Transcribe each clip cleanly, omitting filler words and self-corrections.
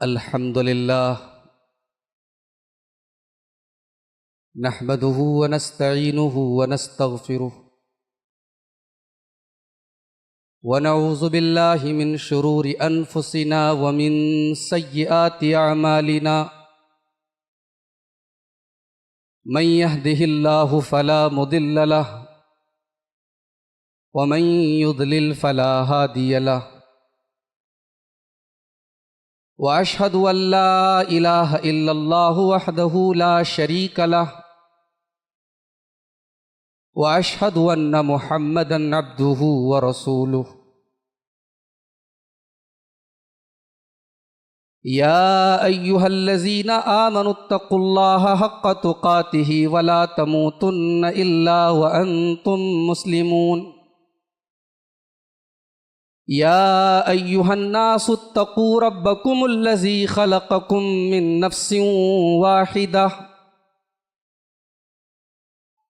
अल्हम्दुलिल्लाह नहमदुहु व नस्तईनुहु व नस्तगफिरुह व नऊज़ु बिल्लाहि मिन शुरूरि अनफुसिना व मिन सय्यिआति अअमालिना मन यहदिहिल्लाहु फला मुदिल्ल लह व मन युद्लिल फला हादिय लह व अशहदु अल्ला इलाहा इल्लल्लाहु वहदहु ला शरीक लह व अशहदु अन्न मुहम्मदन अब्दुहु व रसूलुह। या अय्युहल्लज़ीना आमनुत्तकुल्लाहा हक्क तुकातिही व ला तमूतुन्न इल्ला व अंतुम मुस्लिमून। या अय्युहन्नासुत्तकू रब्बकुमुल्लज़ी खलक़कुम मिन नफ्सिन वाहिदह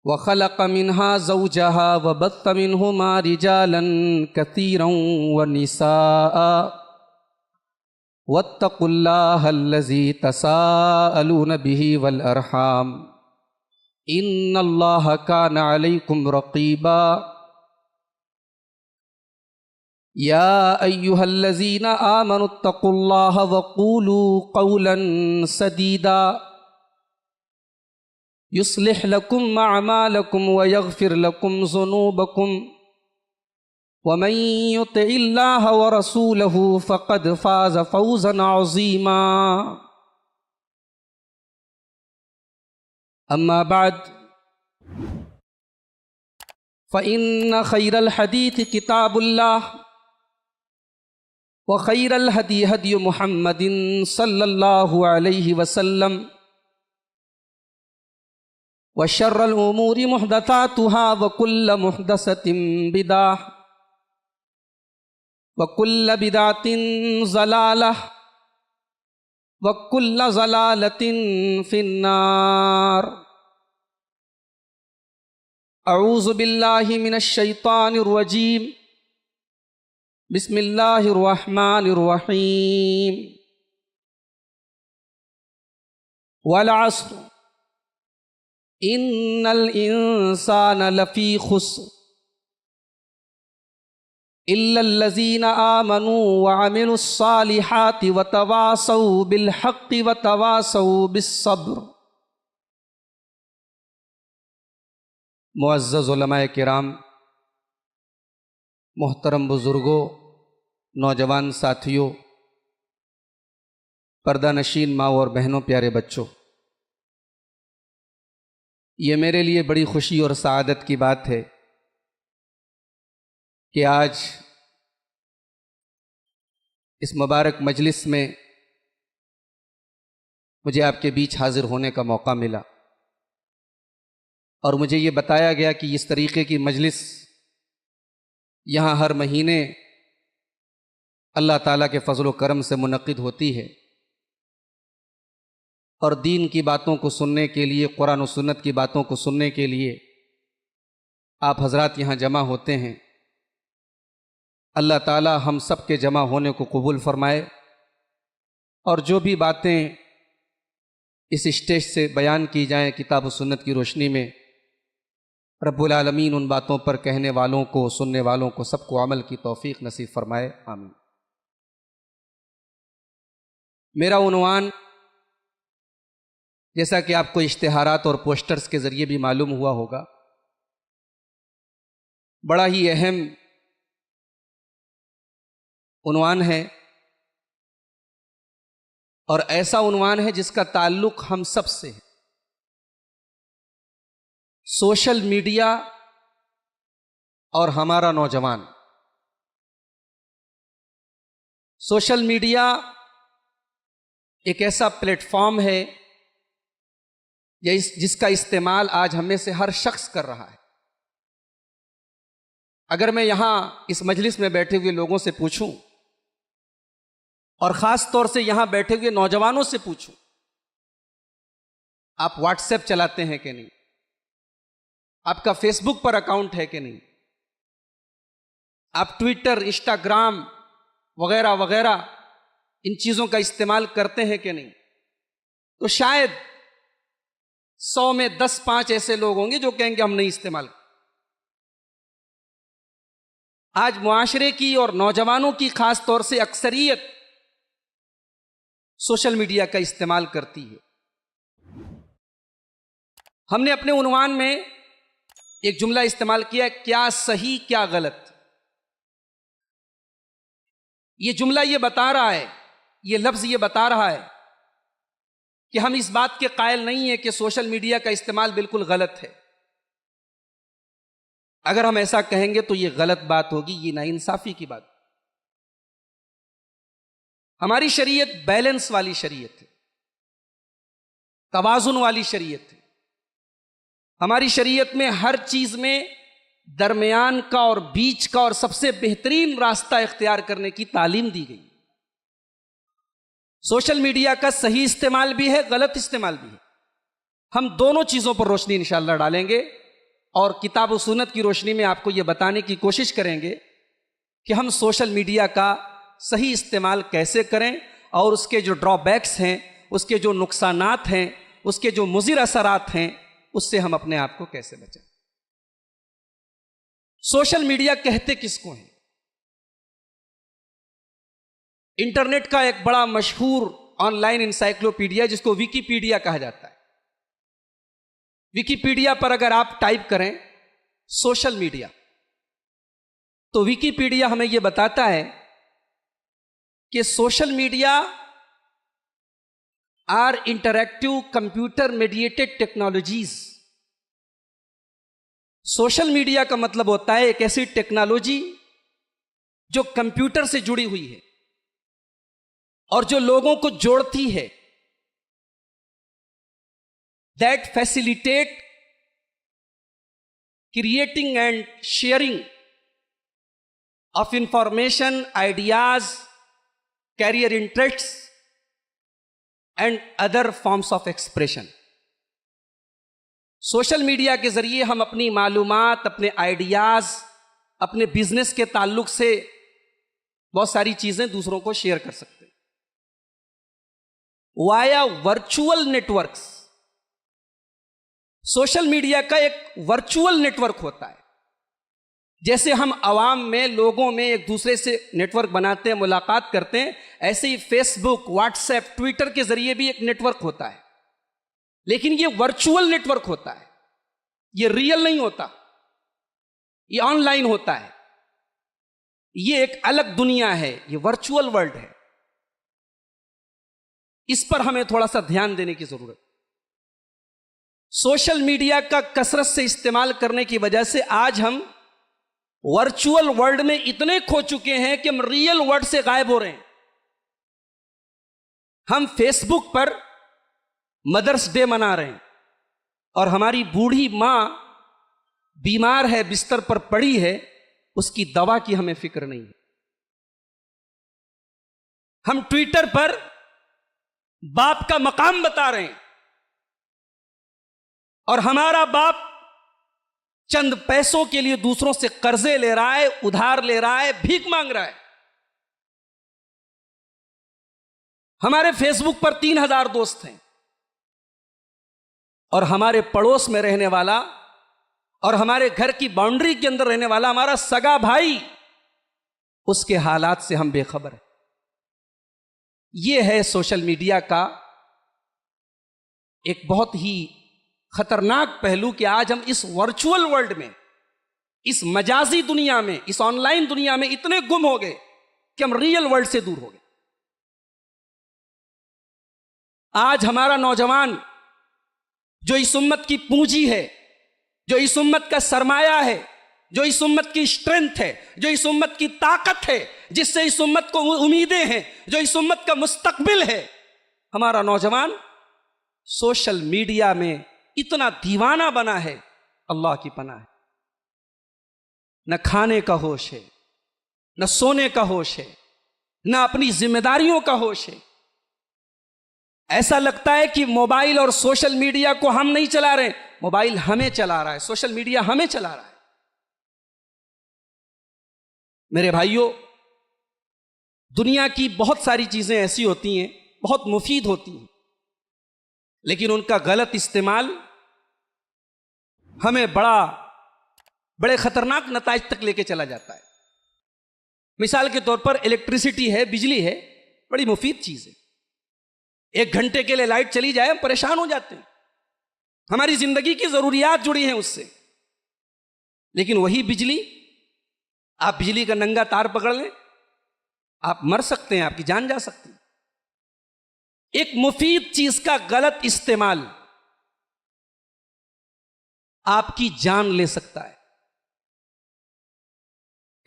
व खलक़ मिन्हा ज़ौजहा व बत्त मिन्हुमा रिजालन कसीरन व निसाअ वत्तकुल्लाहल्लज़ी तसाअलून बिही वल अरहाम इन्नल्लाहा काना अलैकुम रक़ीबा। या अय्युहल्लज़ीना आमनुत्तकुल्लाहा व क़ूलू क़ौलन सदीदा युस्लिह लकुम अअमालकुम व यग़फ़िर लकुम ज़ुनूबकुम व मन युतिइल्लाहा व रसूलहु फ़क़द फ़ाज़ फ़ौज़न अज़ीमा। अम्मा बअद फ़इन्न ख़ैरल हदीस किताबुल्लाह व खैरल हदी हदी मुहम्मदिन सल्लल्लाहु अलैहि वसल्लम व शर्रल उमूरि मुहदसातुहा व कुल्ल मुहदसतिन बिदअह व कुल्ल बिदअतिन ज़लालह व कुल्ल ज़लालतिन फिन्नार। अऊज़ु बिल्लाहि मिनश शैतानिर रजीम। बिस्मिल्लाहिर रहमानिर रहीम। वल अस्र इन्नल इंसाना लफ़ी खुस्र इल्लल्लज़ीना आमनू व अमिलुस्सालिहाति व तवासौ बिल हक़्क़ि व तवासौ बिस्सब्र। मुअज़्ज़ज़ उलमाए किराम, मोहतरम बुज़ुर्गों, नौजवान साथियों, पर्दा नशीन माँ और बहनों, प्यारे बच्चों, ये मेरे लिए बड़ी खुशी और सआदत की बात है कि आज इस मुबारक मजलिस में मुझे आपके बीच हाजिर होने का मौका मिला और मुझे ये बताया गया कि इस तरीक़े की मजलिस यहाँ हर महीने अल्लाह ताला के फ़ज़ल व करम से मुनक़्क़िद होती है और दीन की बातों को सुनने के लिए, कुरान और सुन्नत की बातों को सुनने के लिए आप हज़रात यहाँ जमा होते हैं। अल्लाह ताला हम सब के जमा होने को कबूल फ़रमाए और जो भी बातें इस स्टेज से बयान की जाएं किताब और सुन्नत की रोशनी में, रब्बुल आलमीन उन बातों पर कहने वालों को, सुनने वालों को, सबको अमल की तौफ़ीक़ नसीब फ़रमाए, आमीन। मेरा उन्वान, जैसा कि आपको इश्तिहारात और पोस्टर्स के ज़रिए भी मालूम हुआ होगा, बड़ा ही अहम उन्वान है और ऐसा उन्वान है जिसका ताल्लुक़ हम सब से है। सोशल मीडिया और हमारा नौजवान। सोशल मीडिया एक ऐसा प्लेटफॉर्म है जिसका इस्तेमाल आज हमें से हर शख्स कर रहा है। अगर मैं यहां इस मजलिस में बैठे हुए लोगों से पूछूं और ख़ास तौर से यहां बैठे हुए नौजवानों से पूछूं, आप व्हाट्सएप चलाते हैं कि नहीं? आपका फेसबुक पर अकाउंट है कि नहीं? आप ट्विटर, इंस्टाग्राम वगैरह वगैरह इन चीजों का इस्तेमाल करते हैं कि नहीं, तो शायद 100 में 10-5 ऐसे लोग होंगे जो कहेंगे हम नहीं इस्तेमाल। आज मुआशरे की और नौजवानों की खास तौर से अक्सरियत सोशल मीडिया का इस्तेमाल करती है। हमने अपने उन्वान में एक जुमला इस्तेमाल किया, क्या सही क्या गलत। यह जुमला यह बता रहा है, यह लफ्ज यह बता रहा है कि हम इस बात के कायल नहीं है कि सोशल मीडिया का इस्तेमाल बिल्कुल गलत है। अगर हम ऐसा कहेंगे तो यह गलत बात होगी, यह नाइंसाफी की बात। हमारी शरीयत बैलेंस वाली शरीयत है, तवाजुन वाली शरीयत है। हमारी शरीयत में हर चीज में दरमियान का और बीच का और सबसे बेहतरीन रास्ता इख्तियार करने की तालीम दी गई। सोशल मीडिया का सही इस्तेमाल भी है, गलत इस्तेमाल भी है। हम दोनों चीजों पर रोशनी इंशाअल्लाह डालेंगे और किताब और सुन्नत की रोशनी में आपको यह बताने की कोशिश करेंगे कि हम सोशल मीडिया का सही इस्तेमाल कैसे करें और उसके जो ड्रॉबैक्स हैं, उसके जो नुकसानात हैं, उसके जो मुज़िर असरात हैं, उससे हम अपने आप को कैसे बचाएं। सोशल मीडिया कहते किसको हैं? इंटरनेट का एक बड़ा मशहूर ऑनलाइन इंसाइक्लोपीडिया जिसको विकीपीडिया कहा जाता है। विकीपीडिया पर अगर आप टाइप करें सोशल मीडिया, तो विकीपीडिया हमें यह बताता है कि social media are interactive computer mediated technologies. Social media का मतलब होता है एक ऐसी टेक्नोलॉजी जो कंप्यूटर से जुड़ी हुई है और जो लोगों को जोड़ती है, that facilitate creating and sharing of information, ideas, career interests and other forms of expression. Social media के जरिए हम अपनी मालूमात, अपने आइडियाज, अपने बिजनेस के ताल्लुक से बहुत सारी चीजें दूसरों को शेयर कर सकते हैं via virtual networks. Social media का एक वर्चुअल नेटवर्क होता है। जैसे हम आवाम में, लोगों में एक दूसरे से नेटवर्क बनाते हैं, मुलाकात करते हैं, ऐसे ही फेसबुक, व्हाट्सएप, ट्विटर के जरिए भी एक नेटवर्क होता है। लेकिन ये वर्चुअल नेटवर्क होता है, ये रियल नहीं होता, ये ऑनलाइन होता है। ये एक अलग दुनिया है, ये वर्चुअल वर्ल्ड है। इस पर हमें थोड़ा सा ध्यान देने की जरूरत। सोशल मीडिया का कसरत से इस्तेमाल करने की वजह से आज हम वर्चुअल वर्ल्ड में इतने खो चुके हैं कि हम रियल वर्ल्ड से गायब हो रहे हैं। हम फेसबुक पर मदर्स डे मना रहे हैं और हमारी बूढ़ी मां बीमार है, बिस्तर पर पड़ी है, उसकी दवा की हमें फिक्र नहीं है। हम ट्विटर पर बाप का मकाम बता रहे हैं और हमारा बाप चंद पैसों के लिए दूसरों से कर्जे ले रहा है, उधार ले रहा है, भीख मांग रहा है। हमारे फेसबुक पर 3000 दोस्त हैं और हमारे पड़ोस में रहने वाला और हमारे घर की बाउंड्री के अंदर रहने वाला हमारा सगा भाई, उसके हालात से हम बेखबर हैं। यह है सोशल मीडिया का एक बहुत ही खतरनाक पहलू कि आज हम इस वर्चुअल वर्ल्ड में, इस मजाजी दुनिया में, इस ऑनलाइन दुनिया में इतने गुम हो गए कि हम रियल वर्ल्ड से दूर हो गए। आज हमारा नौजवान जो इस उम्मत की पूंजी है, जो इस उम्मत का सरमाया है, जो इस उम्मत की स्ट्रेंथ है, जो इस उम्मत की ताकत है, जिससे इस उम्मत को उम्मीदें हैं, जो इस उम्मत का मुस्तकबिल है, हमारा नौजवान सोशल मीडिया में इतना दीवाना बना है, अल्लाह की पनाह है। न खाने का होश है, न सोने का होश है, न अपनी जिम्मेदारियों का होश है। ऐसा लगता है कि मोबाइल और सोशल मीडिया को हम नहीं चला रहे, मोबाइल हमें चला रहा है, सोशल मीडिया हमें चला रहा है। मेरे भाइयों, दुनिया की बहुत सारी चीज़ें ऐसी होती हैं, बहुत मुफीद होती हैं, लेकिन उनका गलत इस्तेमाल हमें बड़े खतरनाक नताइज तक लेके चला जाता है। मिसाल के तौर पर इलेक्ट्रिसिटी है, बिजली है, बड़ी मुफीद चीज़ है। 1 घंटे के लिए लाइट चली जाए हम परेशान हो जाते हैं, हमारी जिंदगी की जरूरियात जुड़ी हैं उससे। लेकिन वही बिजली, आप बिजली का नंगा तार पकड़ लें, आप मर सकते हैं, आपकी जान जा सकती है। एक मुफीद चीज का गलत इस्तेमाल आपकी जान ले सकता है।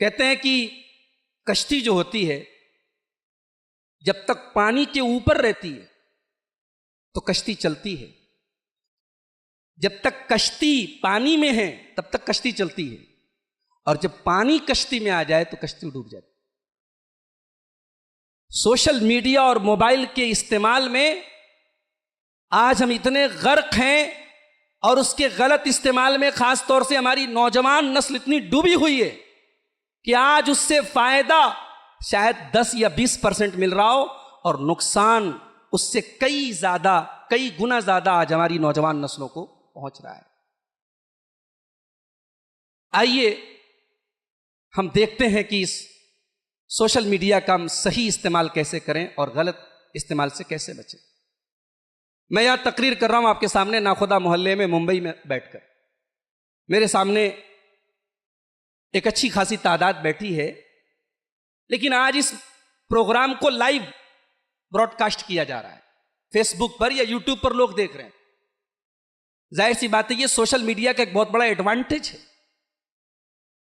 कहते हैं कि कश्ती जो होती है, जब तक पानी के ऊपर रहती है तो कश्ती चलती है, जब तक कश्ती पानी में है तब तक कश्ती चलती है, और जब पानी कश्ती में आ जाए तो कश्ती डूब जाती है। सोशल मीडिया और मोबाइल के इस्तेमाल में आज हम इतने गर्क हैं, और उसके गलत इस्तेमाल में खास तौर से हमारी नौजवान नस्ल इतनी डूबी हुई है कि आज उससे फायदा शायद 10 या 20% मिल रहा हो, और नुकसान उससे कई गुना ज्यादा आज हमारी नौजवान नस्लों को पहुंच रहा है। आइए हम देखते हैं कि इस सोशल मीडिया का हम सही इस्तेमाल कैसे करें और गलत इस्तेमाल से कैसे बचें। मैं यहां तकरीर कर रहा हूं आपके सामने नाखुदा मोहल्ले में मुंबई में बैठकर। मेरे सामने एक अच्छी खासी तादाद बैठी है, लेकिन आज इस प्रोग्राम को लाइव ब्रॉडकास्ट किया जा रहा है, फेसबुक पर या यूट्यूब पर लोग देख रहे हैं। जाहिर सी बात है, ये सोशल मीडिया का एक बहुत बड़ा एडवांटेज है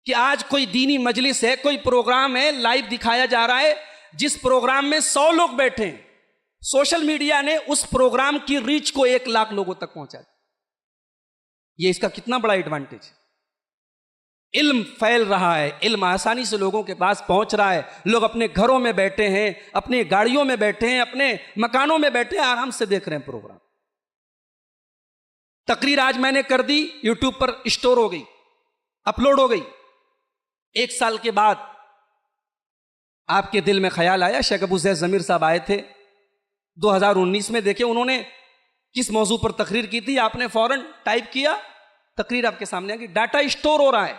कि आज कोई दीनी मजलिस है, कोई प्रोग्राम है, लाइव दिखाया जा रहा है। जिस प्रोग्राम में 100 लोग बैठे हैं, सोशल मीडिया ने उस प्रोग्राम की रीच को 1 लाख लोगों तक पहुंचा दिया। ये इसका कितना बड़ा एडवांटेज है। इल्म फैल रहा है, इल्म आसानी से लोगों के पास पहुंच रहा है। लोग अपने घरों में बैठे हैं, अपने गाड़ियों में बैठे हैं, अपने मकानों में बैठे हैं, आराम से देख रहे हैं प्रोग्राम। तकरीर आज मैंने कर दी, यूट्यूब पर स्टोर हो गई, अपलोड हो गई। 1 साल के बाद आपके दिल में ख्याल आया, शेख अबू ज़ैद ज़मीर साहब आए थे 2019 में, देखे उन्होंने किस मौजू पर तकरीर की थी, आपने फौरन टाइप किया, तकरीर आपके सामने आ गई। डाटा स्टोर हो रहा है,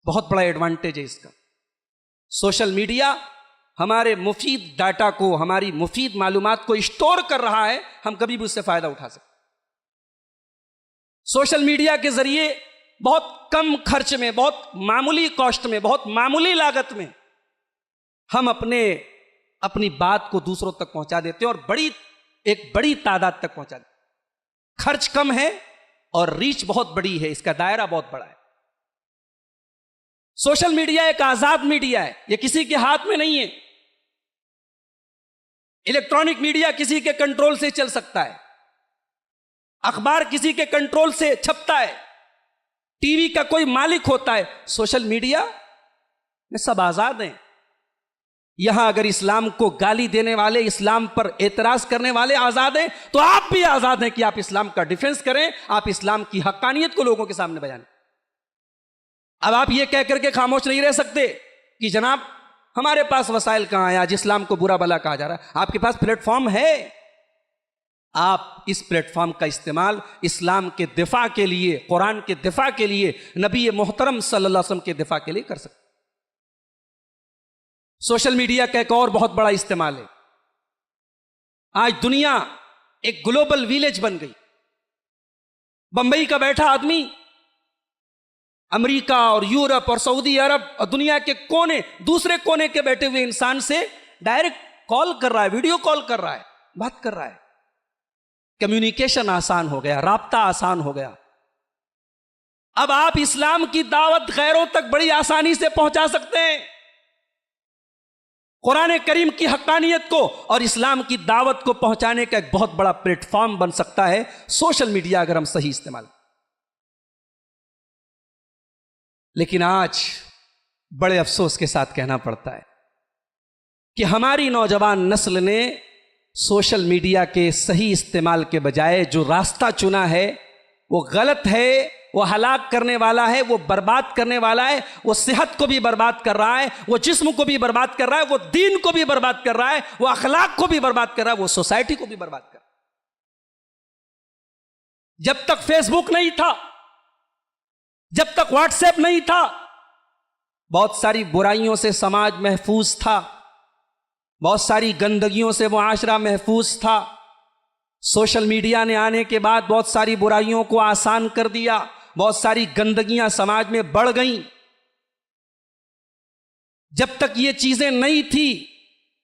बहुत बड़ा एडवांटेज है इसका। सोशल मीडिया हमारे मुफीद डाटा को, हमारी मुफीद मालूमात को स्टोर कर रहा है, हम कभी भी उससे फायदा उठा सकते। सोशल मीडिया के जरिए बहुत कम खर्च में, बहुत मामूली कॉस्ट में, बहुत मामूली लागत में हम अपनी बात को दूसरों तक पहुंचा देते हैं, और एक बड़ी तादाद तक पहुंचा देते हैं। खर्च कम है और रीच बहुत बड़ी है, इसका दायरा बहुत बड़ा है। सोशल मीडिया एक आजाद मीडिया है, यह किसी के हाथ में नहीं है। इलेक्ट्रॉनिक मीडिया किसी के कंट्रोल से चल सकता है, अखबार किसी के कंट्रोल से छपता है, टीवी का कोई मालिक होता है। सोशल मीडिया में सब आजाद हैं। यहां अगर इस्लाम को गाली देने वाले, इस्लाम पर एतराज करने वाले आजाद हैं, तो आप भी आजाद हैं कि आप इस्लाम का डिफेंस करें, आप इस्लाम की हक्कानियत को लोगों के सामने बयान। अब आप ये कह करके खामोश नहीं रह सकते कि जनाब हमारे पास वसाइल कहां है, आज इस्लाम को बुरा भला कहा जा रहा है। आपके पास प्लेटफॉर्म है, आप इस प्लेटफॉर्म का इस्तेमाल इस्लाम के दिफा के लिए, कुरान के दिफा के लिए, नबी मोहतरम सल्लल्लाहु अलैहि वसल्लम के दिफा के लिए कर सकते। सोशल मीडिया का एक और बहुत बड़ा इस्तेमाल है, आज दुनिया एक ग्लोबल विलेज बन गई। बंबई का बैठा आदमी अमेरिका और यूरोप और सऊदी अरब और दुनिया के दूसरे कोने के बैठे हुए इंसान से डायरेक्ट कॉल कर रहा है, वीडियो कॉल कर रहा है, बात कर रहा है। कम्युनिकेशन आसान हो गया, राब्ता आसान हो गया। अब आप इस्लाम की दावत गैरों तक बड़ी आसानी से पहुंचा सकते हैं। कुरान करीम की हक्कानियत को और इस्लाम की दावत को पहुंचाने का एक बहुत बड़ा प्लेटफॉर्म बन सकता है सोशल मीडिया, अगर हम सही इस्तेमाल। लेकिन आज बड़े अफसोस के साथ कहना पड़ता है कि हमारी नौजवान नस्ल ने सोशल मीडिया के सही इस्तेमाल के बजाय जो रास्ता चुना है वो गलत है, वो हलाक करने वाला है, वो बर्बाद करने वाला है। वो सेहत को भी बर्बाद कर रहा है, वो जिस्म को भी बर्बाद कर रहा है, वो दीन को भी बर्बाद कर रहा है, वो अखलाक को भी बर्बाद कर रहा है, वो सोसाइटी को भी बर्बाद कर रहा है। जब तक फेसबुक नहीं था, जब तक व्हाट्सएप नहीं था, बहुत सारी बुराइयों से समाज महफूज था, बहुत सारी गंदगियों से मुआशरा महफूज था। सोशल मीडिया ने आने के बाद बहुत सारी बुराइयों को आसान कर दिया, बहुत सारी गंदगियां समाज में बढ़ गईं। जब तक ये चीजें नहीं थी,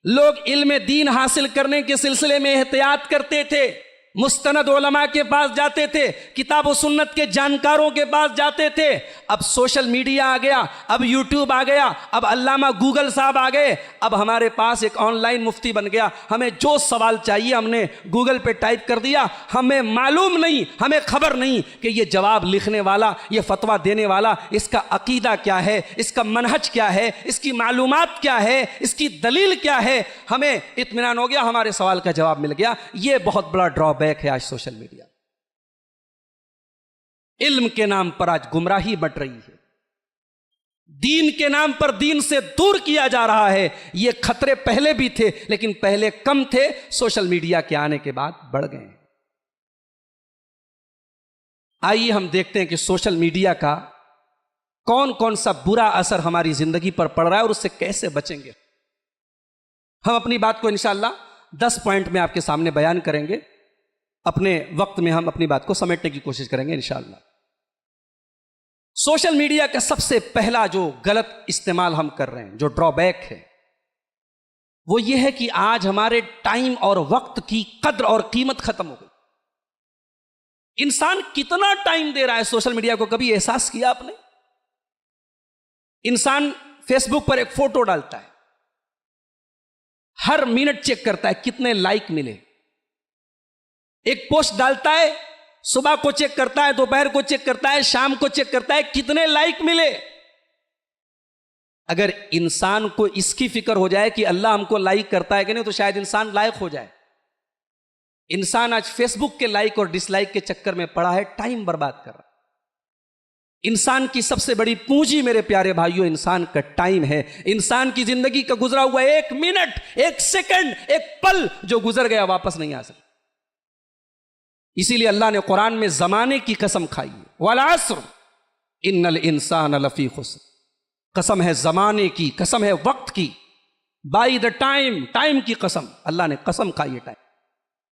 लोग इल्म दीन हासिल करने के सिलसिले में एहतियात करते थे, मुस्तनद उलमा के पास जाते थे, किताब और सुन्नत के जानकारों के पास जाते थे। अब सोशल मीडिया आ गया, अब यूट्यूब आ गया, अब अल्लामा गूगल साहब आ गए, अब हमारे पास एक ऑनलाइन मुफ्ती बन गया। हमें जो सवाल चाहिए हमने गूगल पे टाइप कर दिया, हमें मालूम नहीं, हमें खबर नहीं कि ये जवाब लिखने वाला, ये फतवा देने वाला, इसका अकीदा क्या है, इसका मनहज क्या है, इसकी मालूमात क्या है, इसकी दलील क्या है। हमें इत्मीनान हो गया, हमारे सवाल का जवाब मिल गया। ये बहुत बड़ा ड्रॉबैक है आज सोशल मीडिया। इल्म के नाम पर आज गुमराही बट रही है, दीन के नाम पर दीन से दूर किया जा रहा है। ये खतरे पहले भी थे, लेकिन पहले कम थे, सोशल मीडिया के आने के बाद बढ़ गए। आइए हम देखते हैं कि सोशल मीडिया का कौन कौन सा बुरा असर हमारी जिंदगी पर पड़ रहा है और उससे कैसे बचेंगे। हम अपनी बात को इंशाअल्लाह 10 पॉइंट में आपके सामने बयान करेंगे। अपने वक्त में हम अपनी बात को समेटने की कोशिश करेंगे इंशाअल्लाह। सोशल मीडिया का सबसे पहला जो गलत इस्तेमाल हम कर रहे हैं, जो ड्रॉबैक है, वो ये है कि आज हमारे टाइम और वक्त की कद्र और कीमत खत्म हो गई। इंसान कितना टाइम दे रहा है सोशल मीडिया को, कभी एहसास किया आपने? इंसान फेसबुक पर एक फोटो डालता है, हर मिनट चेक करता है कितने लाइक मिले। एक पोस्ट डालता है, सुबह को चेक करता है, दोपहर को चेक करता है, शाम को चेक करता है कितने लाइक मिले। अगर इंसान को इसकी फिक्र हो जाए कि अल्लाह हमको लाइक करता है कि नहीं, तो शायद इंसान लायक हो जाए। इंसान आज फेसबुक के लाइक और डिसलाइक के चक्कर में पड़ा है, टाइम बर्बाद कर रहा है। इंसान की सबसे बड़ी पूंजी मेरे प्यारे भाइयों इंसान का टाइम है। इंसान की जिंदगी का गुजरा हुआ एक मिनट, एक सेकंड, एक पल जो गुजर गया वापस नहीं आ सकता। इसीलिए अल्लाह ने कुरान में जमाने की कसम खाई है, वल अस्र इन्नल इंसान लफी खुस्र। कसम है जमाने की, कसम है वक्त की, बाय द टाइम, टाइम की कसम, अल्लाह ने कसम खाई है टाइम।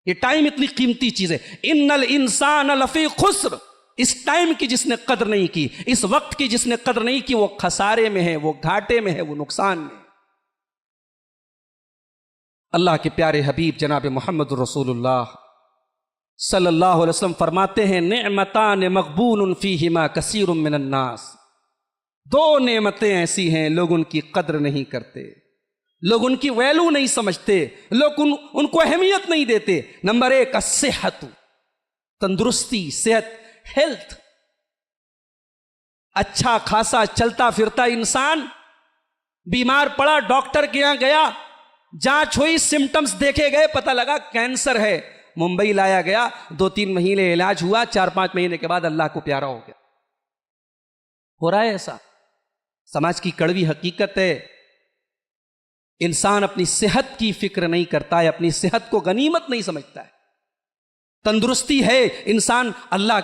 ये टाइम इतनी कीमती चीज है। इन्नल इंसान लफी खुस्र, इस टाइम की जिसने कदर नहीं की, इस वक्त की जिसने कदर नहीं की, वो खसारे में है, वो घाटे में है, वो नुकसान में है। अल्लाह के प्यारे हबीब जनाब मोहम्मद रसूलुल्लाह सल्लल्लाहु अलैहि वसल्लम फरमाते हैं, नेमतान मक़बूनुन फ़ीहिमा कसीरुम मिनन नास। 2 नेमतें ऐसी हैं लोग उनकी कद्र नहीं करते, लोग उनकी वैल्यू नहीं समझते, लोग उनको अहमियत नहीं देते। नंबर 1 अस्सेहतु, तंदुरुस्ती, सेहत, हेल्थ। अच्छा खासा चलता फिरता इंसान बीमार पड़ा, डॉक्टर के यहां गया, जांच हुई, सिम्टम्स देखे गए, पता लगा कैंसर है, मुंबई लाया गया, 2-3 महीने इलाज हुआ, 4-5 महीने के बाद अल्लाह को प्यारा हो गया। हो रहा है ऐसा, समाज की कड़वी हकीकत है। इंसान अपनी सेहत की फिक्र नहीं करता है, अपनी सेहत को गनीमत नहीं समझता है। तंदुरुस्ती है, इंसान अल्लाह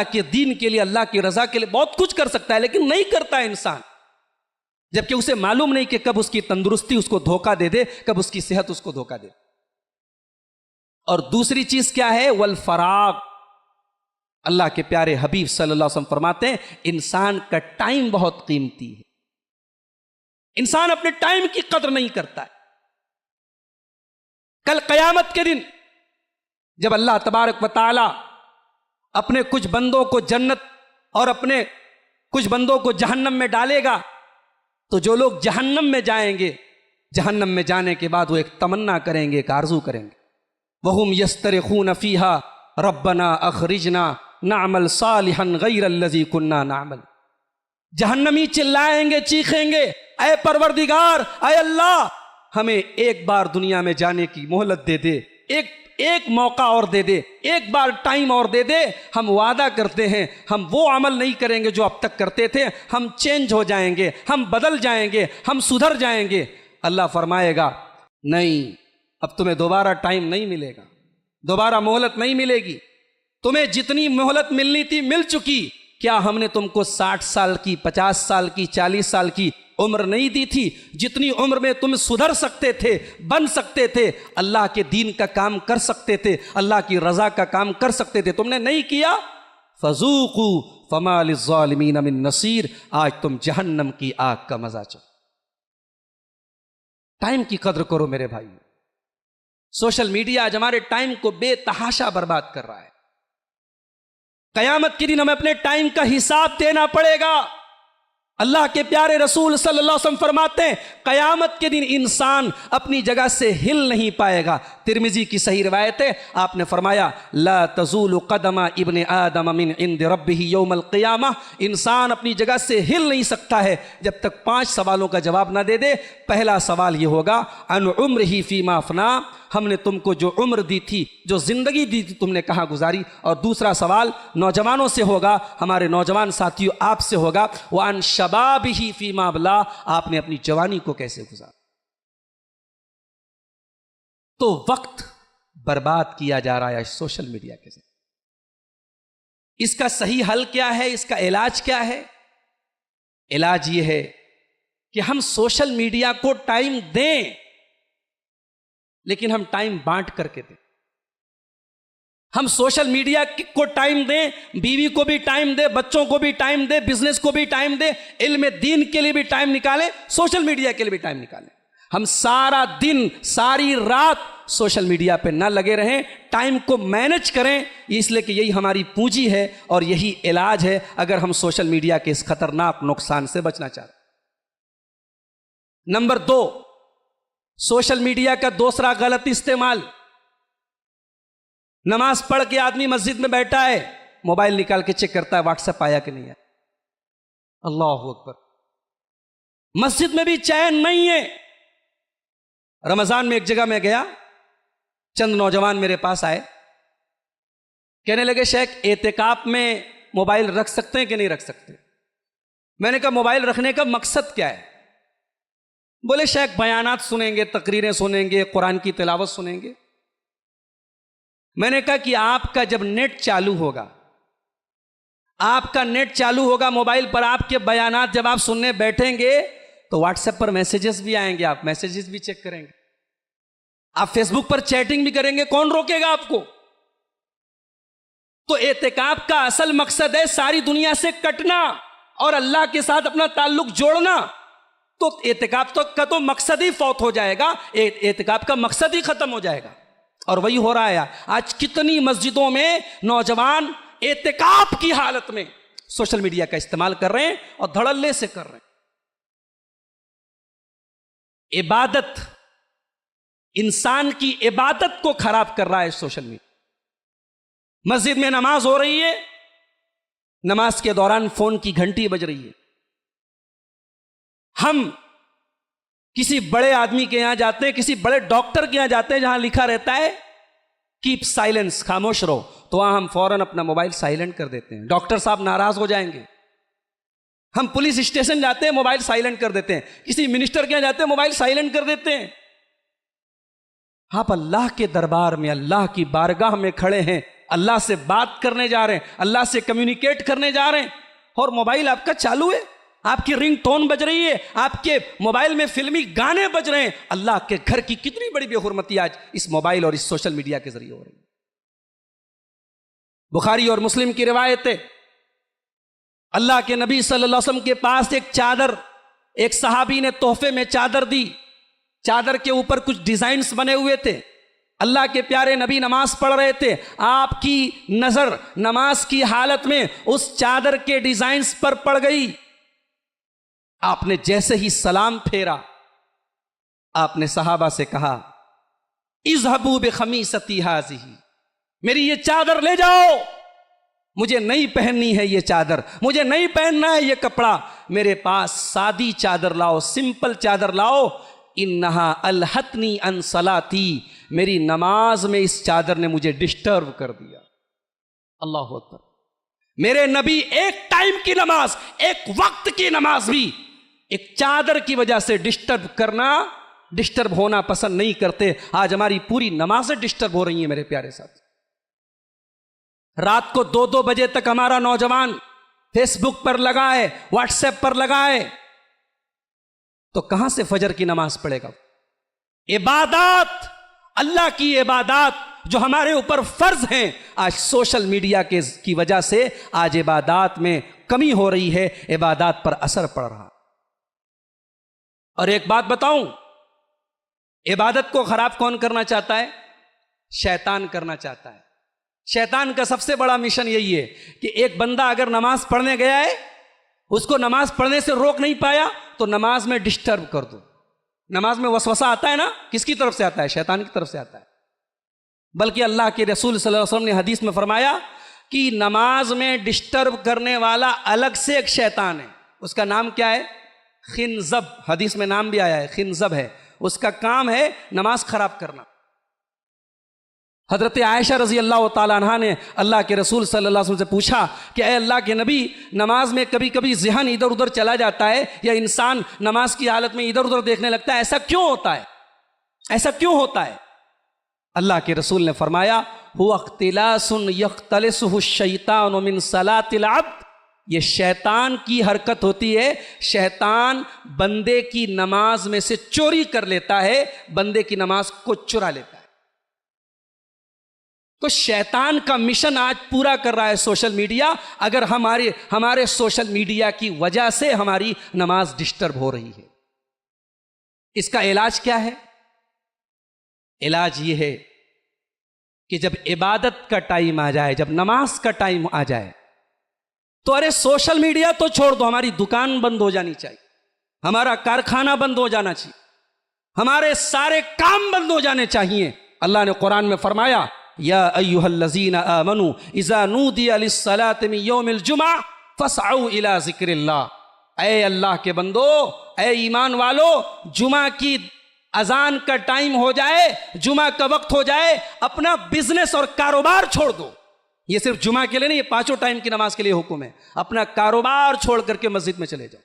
के दीन के लिए, अल्लाह की रजा के लिए बहुत कुछ कर सकता है, लेकिन नहीं करता है इंसान, जबकि उसे मालूम नहीं कि कब उसकी तंदुरुस्ती उसको धोखा दे दे, कब उसकी सेहत उसको धोखा दे। और दूसरी चीज क्या है? वल फराग। अल्लाह के प्यारे हबीब सल्लल्लाहु अलैहि वसल्लम फरमाते हैं, इंसान का टाइम बहुत कीमती है। इंसान अपने टाइम की कदर नहीं करता है। कल कयामत के दिन जब अल्लाह तबारक व तआला अपने कुछ बंदों को जन्नत और अपने कुछ बंदों को जहन्नम में डालेगा, तो जो लोग जहन्नम में जाएंगे, जहन्नम में जाने के बाद वो एक तमन्ना करेंगे, एक आरजू करेंगे, वहुम यस्तरिखून फीहा रब्बना अखरिजना नअमल सालिहन गैरल्लज़ी कुन्ना नअमल। जहन्नमी चिल्लाएंगे, चीखेंगे, ऐ परवरदिगार, ऐ अल्लाह, हमें एक बार दुनिया में जाने की मोहलत दे दे, एक मौका और दे दे, एक बार टाइम और दे दे। हम वादा करते हैं हम वो अमल नहीं करेंगे जो अब तक करते थे, हम चेंज हो जाएंगे, हम बदल जाएंगे, हम सुधर जाएंगे। अल्लाह फरमाएगा नहीं, अब तुम्हें दोबारा टाइम नहीं मिलेगा, दोबारा मोहलत नहीं मिलेगी। तुम्हें जितनी मोहलत मिलनी थी मिल चुकी। क्या हमने तुमको 60 साल की, 50 साल की, 40 साल की उम्र नहीं दी थी? जितनी उम्र में तुम सुधर सकते थे, बन सकते थे, अल्लाह के दीन का काम कर सकते थे, अल्लाह की रजा का काम कर सकते थे, तुमने नहीं किया। फज़ूक़ू फ़मा लिज़्ज़ालिमीन मिन नसीर, आज तुम जहन्नम की आग का मजा चो। टाइम की कद्र करो मेरे भाई। सोशल मीडिया आज हमारे टाइम को बेतहाशा बर्बाद कर रहा है। कयामत के दिन हमें अपने टाइम का हिसाब देना पड़ेगा। अल्लाह के प्यारे रसूल सल्लल्लाहु अलैहि वसल्लम फरमाते हैं कयामत के दिन इंसान अपनी जगह से हिल नहीं पाएगा। तिरमिजी की सही रिवायत है, आपने फरमाया ला तज़ूलु क़दमा इब्ने आदम मिन इंद रब्बिही यौमल क़ियामह, इंसान अपनी जगह से हिल नहीं सकता है जब तक 5 सवालों का जवाब ना दे दे। पहला सवाल ये होगा अन उम्रिही फ़ीमा अफ़ना, हमने तुमको जो उम्र दी थी, जो जिंदगी दी थी, तुमने कहाँ गुजारी। और दूसरा सवाल नौजवानों से होगा, हमारे नौजवान साथियों आपसे होगा, वान शबाबिही फीमा अबला, आपने अपनी जवानी को कैसे गुजारा। तो वक्त बर्बाद किया जा रहा है सोशल मीडिया के जरिए। इसका सही हल क्या है, इसका इलाज क्या है? इलाज यह है कि हम सोशल मीडिया को टाइम दें, लेकिन हम टाइम बांट करके दें। हम सोशल मीडिया को टाइम दें, बीवी को भी टाइम दें, बच्चों को भी टाइम दें, बिजनेस को भी टाइम दें, इल्म दीन के लिए भी टाइम निकालें, सोशल मीडिया के लिए भी टाइम निकालें। हम सारा दिन सारी रात सोशल मीडिया पे ना लगे रहें, टाइम को मैनेज करें, इसलिए कि यही हमारी पूंजी है और यही इलाज है अगर हम सोशल मीडिया के इस खतरनाक नुकसान से बचना चाहते हैं। नंबर 2, सोशल मीडिया का दूसरा गलत इस्तेमाल। नमाज पढ़ के आदमी मस्जिद में बैठा है, मोबाइल निकाल के चेक करता है व्हाट्सएप आया कि नहीं आया। अल्लाहू अकबर। मस्जिद में भी चैन नहीं है। रमजान में एक जगह में गया, चंद नौजवान मेरे पास आए, कहने लगे शेख एतिकाफ में मोबाइल रख सकते हैं कि नहीं रख सकते। मैंने कहा मोबाइल रखने का मकसद क्या है? बोले शेख बयानात सुनेंगे, तकरीरें सुनेंगे, कुरान की तिलावत सुनेंगे। मैंने कहा कि आपका जब नेट चालू होगा, आपका नेट चालू होगा मोबाइल पर, आपके बयानात जब आप सुनने बैठेंगे तो व्हाट्सएप पर मैसेजेस भी आएंगे, आप मैसेजेस भी चेक करेंगे, आप फेसबुक पर चैटिंग भी करेंगे, कौन रोकेगा आपको? तो एतिकाफ का असल मकसद है सारी दुनिया से कटना और अल्लाह के साथ अपना ताल्लुक जोड़ना। तो एतिकाफ का तो मकसद ही फौत हो जाएगा, एतिकाफ का मकसद ही खत्म हो जाएगा। और वही हो रहा है आज। कितनी मस्जिदों में नौजवान एतिकाफ की हालत में सोशल मीडिया का इस्तेमाल कर रहे हैं और धड़ल्ले से कर रहे हैं। इबादत, इंसान की इबादत को खराब कर रहा है सोशल मीडिया। मस्जिद में नमाज हो रही है, नमाज के दौरान फोन की घंटी बज रही है। हम किसी बड़े आदमी के यहां जाते हैं, किसी बड़े डॉक्टर के यहां जाते हैं जहां लिखा रहता है कीप साइलेंस, खामोश रहो, तो वहां हम फौरन अपना मोबाइल साइलेंट कर देते हैं। डॉक्टर साहब नाराज हो जाएंगे। हम पुलिस स्टेशन जाते हैं, मोबाइल साइलेंट कर देते हैं। किसी मिनिस्टर के यहां जाते हैं, मोबाइल साइलेंट कर देते हैं। आप अल्लाह के दरबार में, अल्लाह की बारगाह में खड़े हैं, अल्लाह से बात करने जा रहे हैं, अल्लाह से कम्युनिकेट करने जा रहे हैं और मोबाइल आपका चालू है, आपकी रिंग टोन बज रही है, आपके मोबाइल में फिल्मी गाने बज रहे हैं। अल्लाह के घर की कितनी बड़ी बेहुरमती आज इस मोबाइल और इस सोशल मीडिया के जरिए हो रही है। बुखारी और मुस्लिम की रिवायत है, अल्लाह के नबी सल्लल्लाहु अलैहि वसल्लम के पास एक चादर, एक सहाबी ने तोहफे में चादर दी। चादर के ऊपर कुछ डिजाइन्स बने हुए थे। अल्लाह के प्यारे नबी नमाज पढ़ रहे थे, आपकी नजर नमाज की हालत में उस चादर के डिजाइन्स पर पड़ गई। आपने जैसे ही सलाम फेरा, आपने सहाबा से कहा इज़हबू बिखमीसती हाज़िही, मेरी ये चादर ले जाओ, मुझे नहीं पहननी है ये चादर, मुझे नहीं पहनना है ये कपड़ा, मेरे पास सादी चादर लाओ, सिंपल चादर लाओ। इन्नहा अलहतनी अन सलाती, मेरी नमाज में इस चादर ने मुझे डिस्टर्ब कर दिया। अल्लाह अकबर। मेरे नबी एक टाइम की नमाज, एक वक्त की नमाज भी एक चादर की वजह से डिस्टर्ब होना पसंद नहीं करते। आज हमारी पूरी नमाजें डिस्टर्ब हो रही हैं मेरे प्यारे साथ। रात को 2-2 बजे तक हमारा नौजवान फेसबुक पर लगा है, व्हाट्सएप पर लगा है, तो कहां से फजर की नमाज पढ़ेगा? इबादत, अल्लाह की इबादत जो हमारे ऊपर फर्ज हैं, आज सोशल मीडिया की वजह से आज इबादत में कमी हो रही है, इबादत पर असर पड़ रहा। और एक बात बताऊं, इबादत को खराब कौन करना चाहता है? शैतान करना चाहता है। शैतान का सबसे बड़ा मिशन यही है कि एक बंदा अगर नमाज पढ़ने गया है, उसको नमाज पढ़ने से रोक नहीं पाया तो नमाज में डिस्टर्ब कर दो। नमाज में वसवसा आता है ना, किसकी तरफ से आता है? शैतान की तरफ से आता है। बल्कि अल्लाह के रसूल सल्लल्लाहु अलैहि वसल्लम ने हदीस में फरमाया कि नमाज में डिस्टर्ब करने वाला अलग से एक शैतान है, उसका नाम क्या है? खिंजब। हदीस में नाम भी आया है, खिंजब है, उसका काम है नमाज खराब करना। हजरत आयशा रजी अल्लाह तआला अन्हा ने अल्लाह के रसूल सल्लल्लाहु अलैहि वसल्लम से पूछा कि ऐ अल्लाह के नबी, नमाज में कभी कभी ज़हन इधर उधर चला जाता है या इंसान नमाज की हालत में इधर उधर देखने लगता है, ऐसा क्यों होता है? ऐसा क्यों होता है? अल्लाह के रसूल ने फरमाया, हुवा इख्तिलासुन यख्तलिसुहु शैतानु मिन सलातिल अब्द, ये शैतान की हरकत होती है। शैतान बंदे की नमाज में से चोरी कर लेता है, बंदे की नमाज को चुरा लेता है। तो शैतान का मिशन आज पूरा कर रहा है सोशल मीडिया। अगर हमारे सोशल मीडिया की वजह से हमारी नमाज डिस्टर्ब हो रही है, इसका इलाज क्या है? इलाज यह है कि जब इबादत का टाइम आ जाए, जब नमाज का टाइम आ जाए, तो अरे सोशल मीडिया तो छोड़ दो, हमारी दुकान बंद हो जानी चाहिए, हमारा कारखाना बंद हो जाना चाहिए, हमारे सारे काम बंद हो जाने चाहिए। अल्लाह ने कुरान में फरमाया, या अय्युहल्लज़ीना आमनू इज़ा नूदिया लिस्सलाति मिन यौमिल जुमा फसअू इला ज़िक्रिल्लाह। ऐ अल्लाह के बंदो, ऐ ईमान वालो, जुमा की अजान का टाइम हो जाए, जुमा का वक्त हो जाए, अपना बिजनेस और कारोबार छोड़ दो। ये सिर्फ जुमा के लिए नहीं, ये पांचों टाइम की नमाज के लिए हुक्म है। अपना कारोबार छोड़ करके मस्जिद में चले जाओ।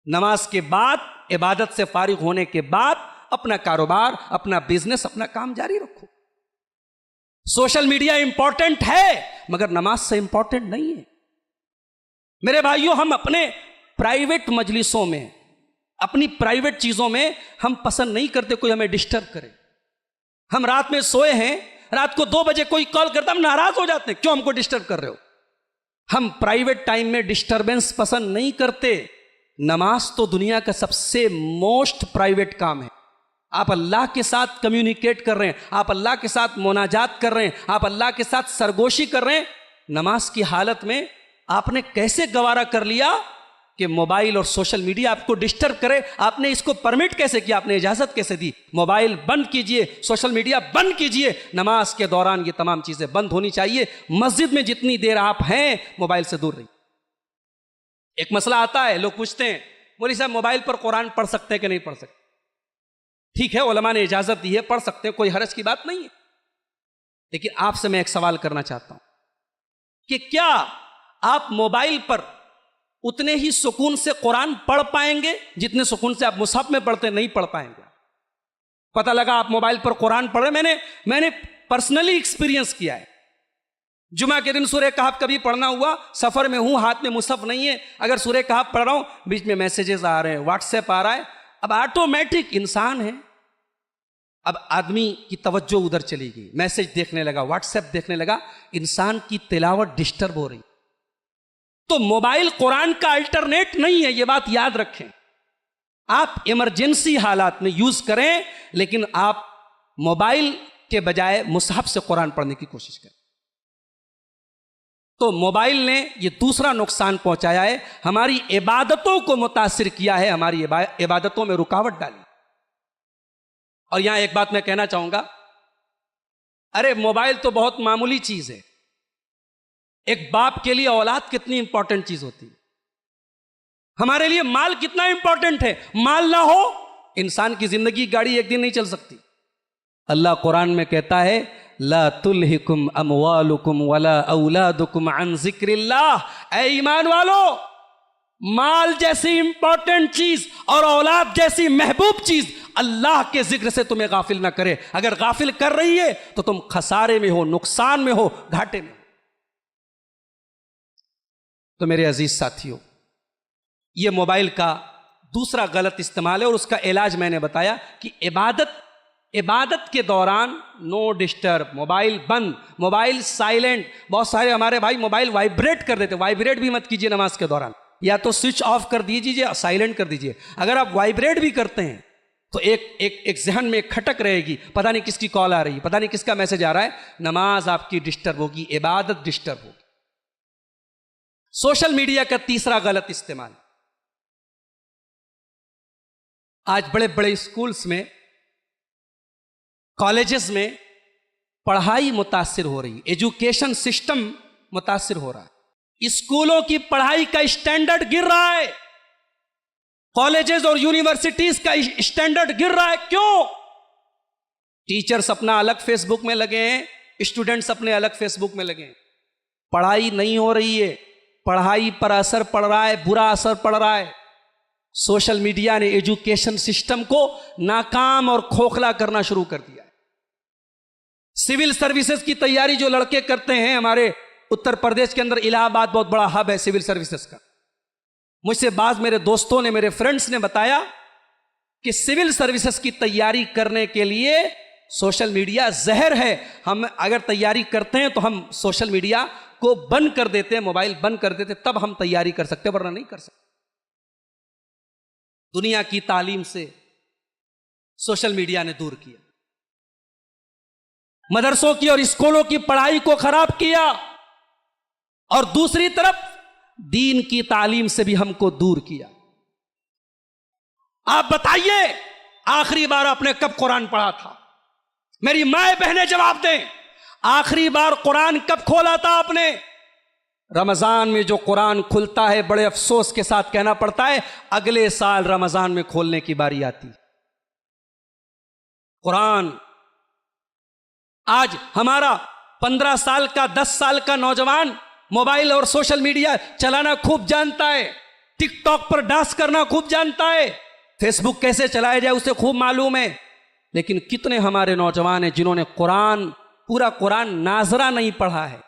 नमाज के बाद, इबादत से फारिग होने के बाद अपना कारोबार, अपना बिजनेस, अपना काम जारी रखो। सोशल मीडिया इंपॉर्टेंट है मगर नमाज से इंपॉर्टेंट नहीं है। मेरे भाइयों, हम अपने प्राइवेट मजलिसों में, अपनी प्राइवेट चीजों में हम पसंद नहीं करते कोई हमें डिस्टर्ब करे। हम रात में सोए हैं, रात को 2 बजे कोई कॉल करता, हम नाराज हो जाते हैं, क्यों हमको डिस्टर्ब कर रहे हो? हम प्राइवेट टाइम में डिस्टर्बेंस पसंद नहीं करते। नमाज तो दुनिया का सबसे मोस्ट प्राइवेट काम है। आप अल्लाह के साथ कम्युनिकेट कर रहे हैं, आप अल्लाह के साथ मुनाजात कर रहे हैं, आप अल्लाह के साथ सरगोशी कर रहे हैं। नमाज की हालत में आपने कैसे गवारा कर लिया कि मोबाइल और सोशल मीडिया आपको डिस्टर्ब करे? आपने इसको परमिट कैसे किया? आपने इजाजत कैसे दी? मोबाइल बंद कीजिए, सोशल मीडिया बंद कीजिए। नमाज के दौरान ये तमाम चीजें बंद होनी चाहिए। मस्जिद में जितनी देर आप हैं, मोबाइल से दूर रहिए। एक मसला आता है, लोग पूछते हैं, मौलवी साहब मोबाइल पर कुरान पढ़ सकते हैं कि नहीं पढ़ सकते? ठीक है, उलमा ने इजाजत दी है, पढ़ सकते हैं, कोई हरज की बात नहीं है। लेकिन आपसे मैं एक सवाल करना चाहता हूं कि क्या आप मोबाइल पर उतने ही सुकून से कुरान पढ़ पाएंगे जितने सुकून से आप मुसहफ में पढ़ते? नहीं पढ़ पाएंगे। पता लगा आप मोबाइल पर कुरान पढ़ रहे, मैंने पर्सनली एक्सपीरियंस किया है। जुमा के दिन सूरह कहफ कभी पढ़ना हुआ, सफर में हूं, हाथ में मुसहफ नहीं है, अगर सूरह कहफ पढ़ रहा हूं, बीच में मैसेजेस आ रहे हैं, व्हाट्सएप आ रहा है, अब ऑटोमेटिक इंसान है, अब आदमी की तवज्जो उधर चली गई, मैसेज देखने लगा, व्हाट्सएप देखने लगा, इंसान की तिलावत डिस्टर्ब हो रही। तो मोबाइल कुरान का अल्टरनेट नहीं है, यह बात याद रखें। आप इमरजेंसी हालात में यूज करें, लेकिन आप मोबाइल के बजाय मुसहफ से कुरान पढ़ने की कोशिश करें। तो मोबाइल ने ये दूसरा नुकसान पहुंचाया है, हमारी इबादतों को मुतासिर किया है, हमारी इबादतों में रुकावट डाली। और यहां एक बात मैं कहना चाहूंगा, अरे मोबाइल तो बहुत मामूली चीज है, एक बाप के लिए औलाद कितनी इंपॉर्टेंट चीज होती है। हमारे लिए माल कितना इंपॉर्टेंट है। माल ना हो, इंसान की जिंदगी गाड़ी एक दिन नहीं चल सकती। अल्लाह कुरान में कहता है ला तुल्हिकुम अमवालुकुम वला औलादुकुम अन जिक्रिल्लाह। ऐ ईमान वालो, माल जैसी इंपॉर्टेंट चीज और औलाद जैसी महबूब चीज अल्लाह के जिक्र से तुम्हें गाफिल ना करे। अगर गाफिल कर रही है तो तुम खसारे में हो, नुकसान में हो, घाटे में हो। तो मेरे अजीज साथियों, यह मोबाइल का दूसरा गलत इस्तेमाल है और उसका इलाज मैंने बताया कि इबादत के दौरान नो डिस्टर्ब, मोबाइल बंद, मोबाइल साइलेंट। बहुत सारे हमारे भाई मोबाइल वाइब्रेट कर देते, वाइब्रेट भी मत कीजिए नमाज के दौरान, या तो स्विच ऑफ कर दीजिए, साइलेंट कर दीजिए। अगर आप वाइब्रेट भी करते हैं तो एक जहन में खटक रहेगी, पता नहीं किसकी कॉल आ रही है, पता नहीं किसका मैसेज आ रहा है, नमाज आपकी डिस्टर्ब होगी, इबादत डिस्टर्ब होगी। सोशल मीडिया का तीसरा गलत इस्तेमाल, आज बड़े बड़े स्कूल्स में, कॉलेजेस में पढ़ाई मुतासिर हो रही, एजुकेशन सिस्टम मुतासिर हो रहा है। स्कूलों की पढ़ाई का स्टैंडर्ड गिर रहा है, कॉलेजेस और यूनिवर्सिटीज का स्टैंडर्ड गिर रहा है। क्यों? टीचर्स अपना अलग फेसबुक में लगे हैं, स्टूडेंट्स अपने अलग फेसबुक में लगे हैं। पढ़ाई नहीं हो रही है, पढ़ाई पर असर पड़ रहा है, बुरा असर पड़ रहा है। सोशल मीडिया ने एजुकेशन सिस्टम को नाकाम और खोखला करना शुरू कर दिया है। सिविल सर्विसेज की तैयारी जो लड़के करते हैं, हमारे उत्तर प्रदेश के अंदर इलाहाबाद बहुत बड़ा हब है सिविल सर्विसेज का। मुझसे बाज मेरे दोस्तों ने, मेरे फ्रेंड्स ने बताया कि सिविल सर्विसेज की तैयारी करने के लिए सोशल मीडिया जहर है। हम अगर तैयारी करते हैं तो हम सोशल मीडिया को बंद कर देते हैं, मोबाइल बंद कर देते, तब हम तैयारी कर सकते हैं, वरना नहीं कर सकते। दुनिया की तालीम से सोशल मीडिया ने दूर किया, मदरसों की और स्कूलों की पढ़ाई को खराब किया, और दूसरी तरफ दीन की तालीम से भी हमको दूर किया। आप बताइए, आखिरी बार आपने कब कुरान पढ़ा था? मेरी माए बहनें जवाब दें, आखिरी बार कुरान कब खोला था आपने? रमजान में जो कुरान खुलता है, बड़े अफसोस के साथ कहना पड़ता है, अगले साल रमजान में खोलने की बारी आती। कुरान आज हमारा 15 साल का, 10 साल का नौजवान मोबाइल और सोशल मीडिया चलाना खूब जानता है, टिकटॉक पर डांस करना खूब जानता है, फेसबुक कैसे चलाया जाए उसे खूब मालूम है। लेकिन कितने हमारे नौजवान हैं जिन्होंने कुरान, पूरा कुरान नाजरा नहीं पढ़ा है।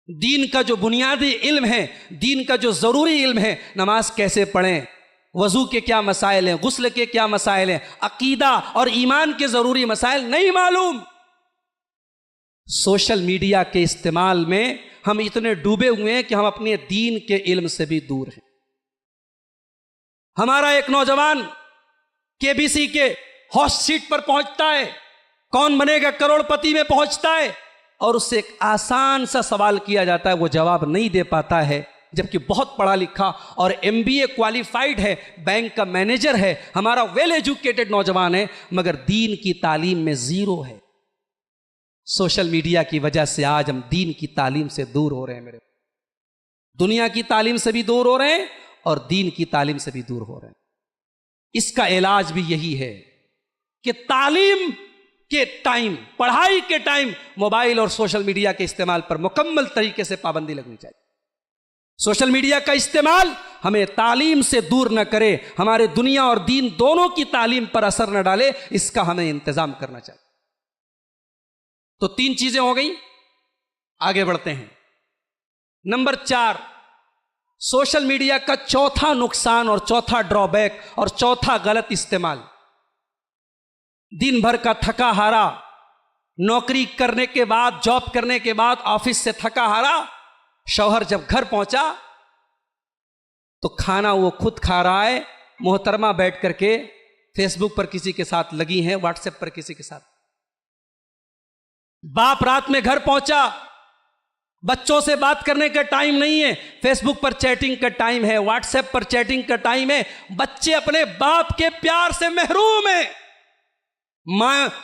दीन का जो बुनियादी इल्म है, दीन का जो जरूरी इल्म है, नमाज कैसे पढ़ें, वजू के क्या मसाइल हैं, गुस्ल के क्या मसाइल हैं, अकीदा और ईमान के जरूरी मसाइल नहीं मालूम। सोशल मीडिया के इस्तेमाल में हम इतने डूबे हुए हैं कि हम अपने दीन के इल्म से भी दूर हैं। हमारा एक नौजवान केबीसी के हॉट सीट पर पहुंचता है, कौन बनेगा करोड़पति में पहुंचता है, और उससे एक आसान सा सवाल किया जाता है, वो जवाब नहीं दे पाता है, जबकि बहुत पढ़ा लिखा और एमबीए क्वालिफाइड है, बैंक का मैनेजर है, हमारा वेल एजुकेटेड नौजवान है, मगर दीन की तालीम में जीरो है। सोशल मीडिया की वजह से आज हम दीन की तालीम से दूर हो रहे हैं। मेरे दुनिया की तालीम से भी दूर हो रहे हैं और दीन की तालीम से भी दूर हो रहे हैं। इसका इलाज भी यही है कि तालीम के टाइम, पढ़ाई के टाइम मोबाइल और सोशल मीडिया के इस्तेमाल पर मुकम्मल तरीके से पाबंदी लगनी चाहिए। सोशल मीडिया का इस्तेमाल हमें तालीम से दूर न करे, हमारे दुनिया और दीन दोनों की तालीम पर असर न डाले, इसका हमें इंतजाम करना चाहिए। तो 3 चीजें हो गई, आगे बढ़ते हैं। नंबर 4, सोशल मीडिया का चौथा नुकसान और चौथा ड्रॉबैक और चौथा गलत इस्तेमाल। दिन भर का थका हारा, नौकरी करने के बाद, जॉब करने के बाद, ऑफिस से थका हारा शौहर जब घर पहुंचा तो खाना वो खुद खा रहा है, मोहतरमा बैठ करके फेसबुक पर किसी के साथ लगी हैं, व्हाट्सएप पर किसी के साथ। बाप रात में घर पहुंचा, बच्चों से बात करने का टाइम नहीं है, फेसबुक पर चैटिंग का टाइम है, व्हाट्सएप पर चैटिंग का टाइम है। बच्चे अपने बाप के प्यार से महरूम हैं,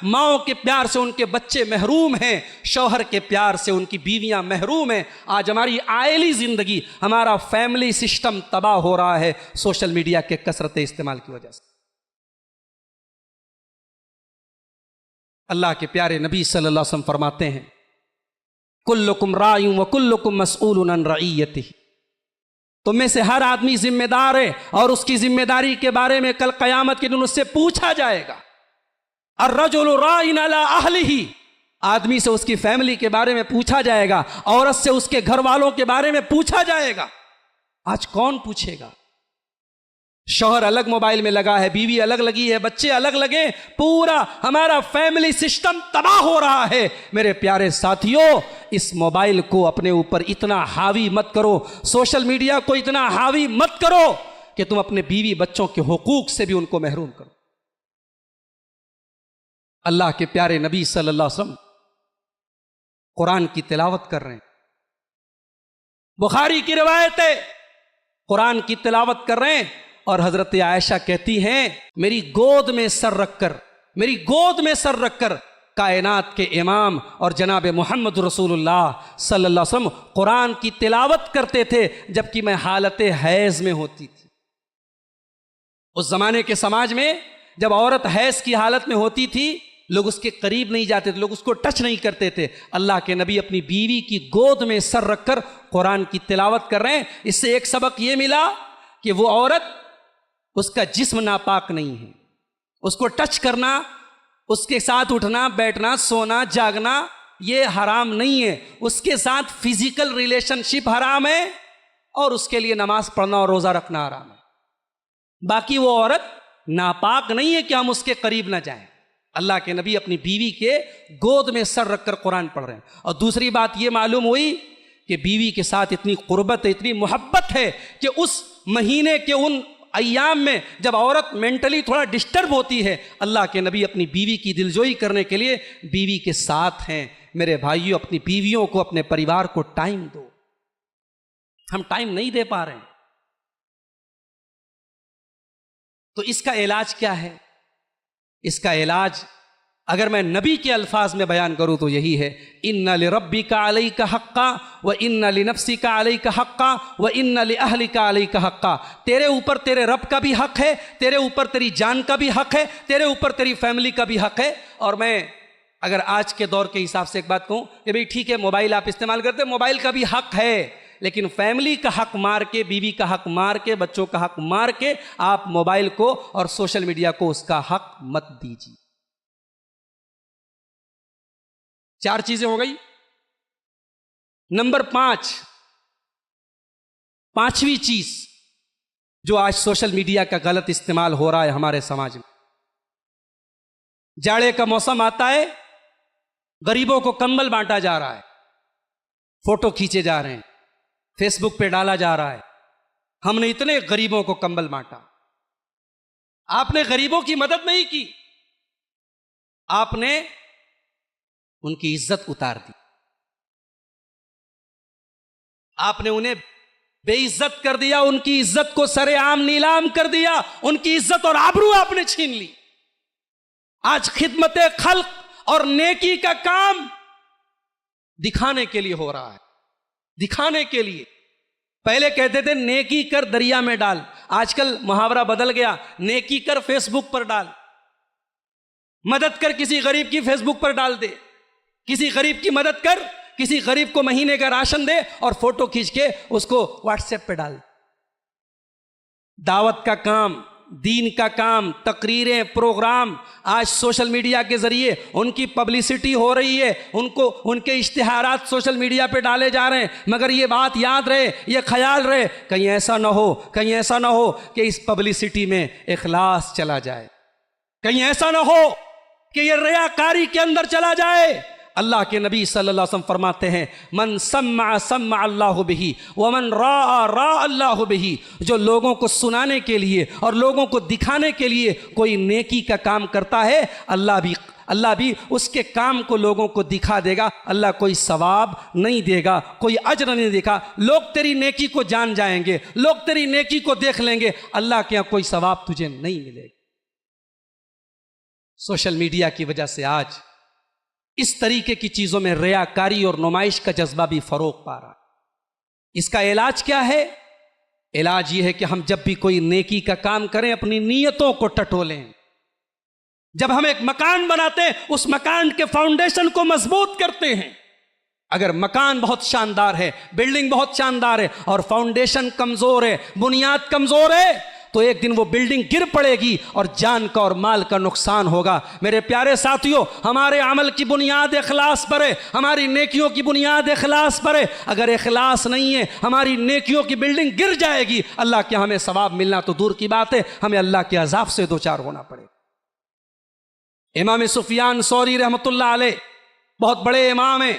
माओ के प्यार से उनके बच्चे महरूम हैं, शौहर के प्यार से उनकी बीवियां महरूम हैं। आज हमारी आयली जिंदगी, हमारा फैमिली सिस्टम तबाह हो रहा है सोशल मीडिया के कसरत इस्तेमाल की वजह से। अल्लाह के प्यारे नबी सल्लल्लाहु अलैहि वसल्लम फरमाते हैं, कुल्लुकुम राइयुन व कुल्लुकुम मसऊलुन अन रइयतिही। तुम में से हर आदमी जिम्मेदार है और उसकी जिम्मेदारी के बारे में कल कयामत के दिन उससे पूछा जाएगा। अर्रजुलु राइन अला अहलिही, आदमी से उसकी फैमिली के बारे में पूछा जाएगा, औरत से उसके घर वालों के बारे में पूछा जाएगा। आज कौन पूछेगा? शौहर अलग मोबाइल में लगा है, बीवी अलग लगी है, बच्चे अलग लगे, पूरा हमारा फैमिली सिस्टम तबाह हो रहा है। मेरे प्यारे साथियों, इस मोबाइल को अपने ऊपर इतना हावी मत करो, सोशल मीडिया को इतना हावी मत करो कि तुम अपने बीवी बच्चों के हुकूक से भी उनको महरूम करो। अल्लाह के प्यारे नबी सल्लल्लाहु अलैहि वसल्लम कुरान की तिलावत कर रहे हैं, बुखारी की रिवायत है, कुरान की तिलावत कर रहे हैं और हजरत आयशा कहती हैं, मेरी गोद में सर रखकर, मेरी गोद में सर रखकर कायनात के इमाम और जनाब मोहम्मद रसूलुल्लाह सल्लल्लाहु अलैहि वसल्लम कुरान की तिलावत करते थे, जबकि मैं हालत हैज में होती थी। उस जमाने के समाज में जब औरत हैज की हालत में होती थी, लोग उसके करीब नहीं जाते थे, लोग उसको टच नहीं करते थे। अल्लाह के नबी अपनी बीवी की गोद में सर रखकर कुरान की तिलावत कर रहे हैं। इससे एक सबक यह मिला कि वो औरत, उसका जिस्म नापाक नहीं है, उसको टच करना, उसके साथ उठना बैठना सोना जागना ये हराम नहीं है, उसके साथ फिजिकल रिलेशनशिप हराम है और उसके लिए नमाज पढ़ना और रोजा रखना हराम है। बाकी वो औरत नापाक नहीं है कि हम उसके करीब ना जाएं। अल्लाह के नबी अपनी बीवी के गोद में सर रखकर कुरान पढ़ रहे हैं। और दूसरी बात ये मालूम हुई कि बीवी के साथ इतनी कुर्बत है, इतनी मोहब्बत है कि उस महीने के उन अय्याम में जब औरत मेंटली थोड़ा डिस्टर्ब होती है, अल्लाह के नबी अपनी बीवी की दिलजोई करने के लिए बीवी के साथ हैं। मेरे भाइयों, अपनी बीवियों को, अपने परिवार को टाइम दो। हम टाइम नहीं दे पा रहे हैं, तो इसका इलाज क्या है? इसका इलाज अगर मैं नबी के अल्फाज में बयान करूं तो यही है, इन्ना लिरब्बिका अलैका हक्का व इन्ना लिनफ्सिका अलैका हक्का व इन्ना लिअहलिका अलैका हक्का। तेरे ऊपर तेरे रब का भी हक है, तेरे ऊपर तेरी जान का भी हक है, तेरे ऊपर तेरी फैमिली का भी हक है। और मैं अगर आज के दौर के हिसाब से एक बात कहूं कि भाई ठीक है, मोबाइल आप इस्तेमाल करते, मोबाइल का भी हक है, लेकिन फैमिली का हक मार के, बीवी का हक मार के, बच्चों का हक मार के आप मोबाइल को और सोशल मीडिया को उसका हक मत दीजिए। 4 चीजें हो गई। नंबर 5, 5वीं चीज जो आज सोशल मीडिया का गलत इस्तेमाल हो रहा है हमारे समाज में, जाड़े का मौसम आता है, गरीबों को कंबल बांटा जा रहा है, फोटो खींचे जा रहे हैं, फेसबुक पे डाला जा रहा है, हमने इतने गरीबों को कंबल बांटा। आपने गरीबों की मदद नहीं की, आपने उनकी इज्जत उतार दी, आपने उन्हें बेइज्जत कर दिया, उनकी इज्जत को सरेआम नीलाम कर दिया, उनकी इज्जत और आबरू आपने छीन ली। आज खिदमते खल्क और नेकी का काम दिखाने के लिए हो रहा है, दिखाने के लिए। पहले कहते थे नेकी कर दरिया में डाल, आजकल मुहावरा बदल गया, नेकी कर फेसबुक पर डाल। मदद कर किसी गरीब की, फेसबुक पर डाल दे, किसी गरीब की मदद कर, किसी गरीब को महीने का राशन दे और फोटो खींच के उसको व्हाट्सएप पे डाल। दावत का काम, दीन का काम, तकरीरें, प्रोग्राम आज सोशल मीडिया के जरिए उनकी पब्लिसिटी हो रही है, उनको उनके इश्तिहारात सोशल मीडिया पे डाले जा रहे हैं। मगर ये बात याद रहे, ये ख्याल रहे, कहीं ऐसा ना हो, कहीं ऐसा ना हो कि इस पब्लिसिटी में इखलास चला जाए, कहीं ऐसा ना हो कि ये रियाकारी के अंदर चला जाए। अल्लाह के नबी सल्लल्लाहु अलैहि वसल्लम फरमाते हैं, मन सम्मा सम्मा अल्लाहु बिही व मन रा रा अल्लाहु बिही। जो लोगों को सुनाने के लिए और लोगों को दिखाने के लिए कोई नेकी का काम करता है, अल्लाह भी उसके काम को लोगों को दिखा देगा। अल्लाह कोई सवाब नहीं देगा, कोई अजर नहीं देगा। लोग तेरी नेकी को जान जाएंगे, लोग तेरी नेकी को देख लेंगे, अल्लाह के यहाँ कोई सवाब तुझे नहीं मिलेगा। सोशल मीडिया की वजह से आज इस तरीके की चीजों में रियाकारी और नुमाइश का जज्बा भी फरोग पा रहा है। इसका इलाज क्या है? इलाज यह है कि हम जब भी कोई नेकी का काम करें, अपनी नीयतों को टटोलें, जब हम एक मकान बनाते हैं उस मकान के फाउंडेशन को मजबूत करते हैं। अगर मकान बहुत शानदार है, बिल्डिंग बहुत शानदार है और फाउंडेशन कमजोर है, बुनियाद कमजोर है, तो एक दिन वो बिल्डिंग गिर पड़ेगी और जान का और माल का नुकसान होगा। मेरे प्यारे साथियों, हमारे अमल की बुनियाद इखलास पर है, हमारी नेकियों की बुनियाद इखलास पर है। अगर इखलास नहीं है, हमारी नेकियों की बिल्डिंग गिर जाएगी। अल्लाह के हमें सवाब मिलना तो दूर की बात है, हमें अल्लाह के अजाब से दो चार होना पड़ेगा। इमाम सुफियान सौरी रहमतुल्लाह अलैह बहुत बड़े इमाम हैं,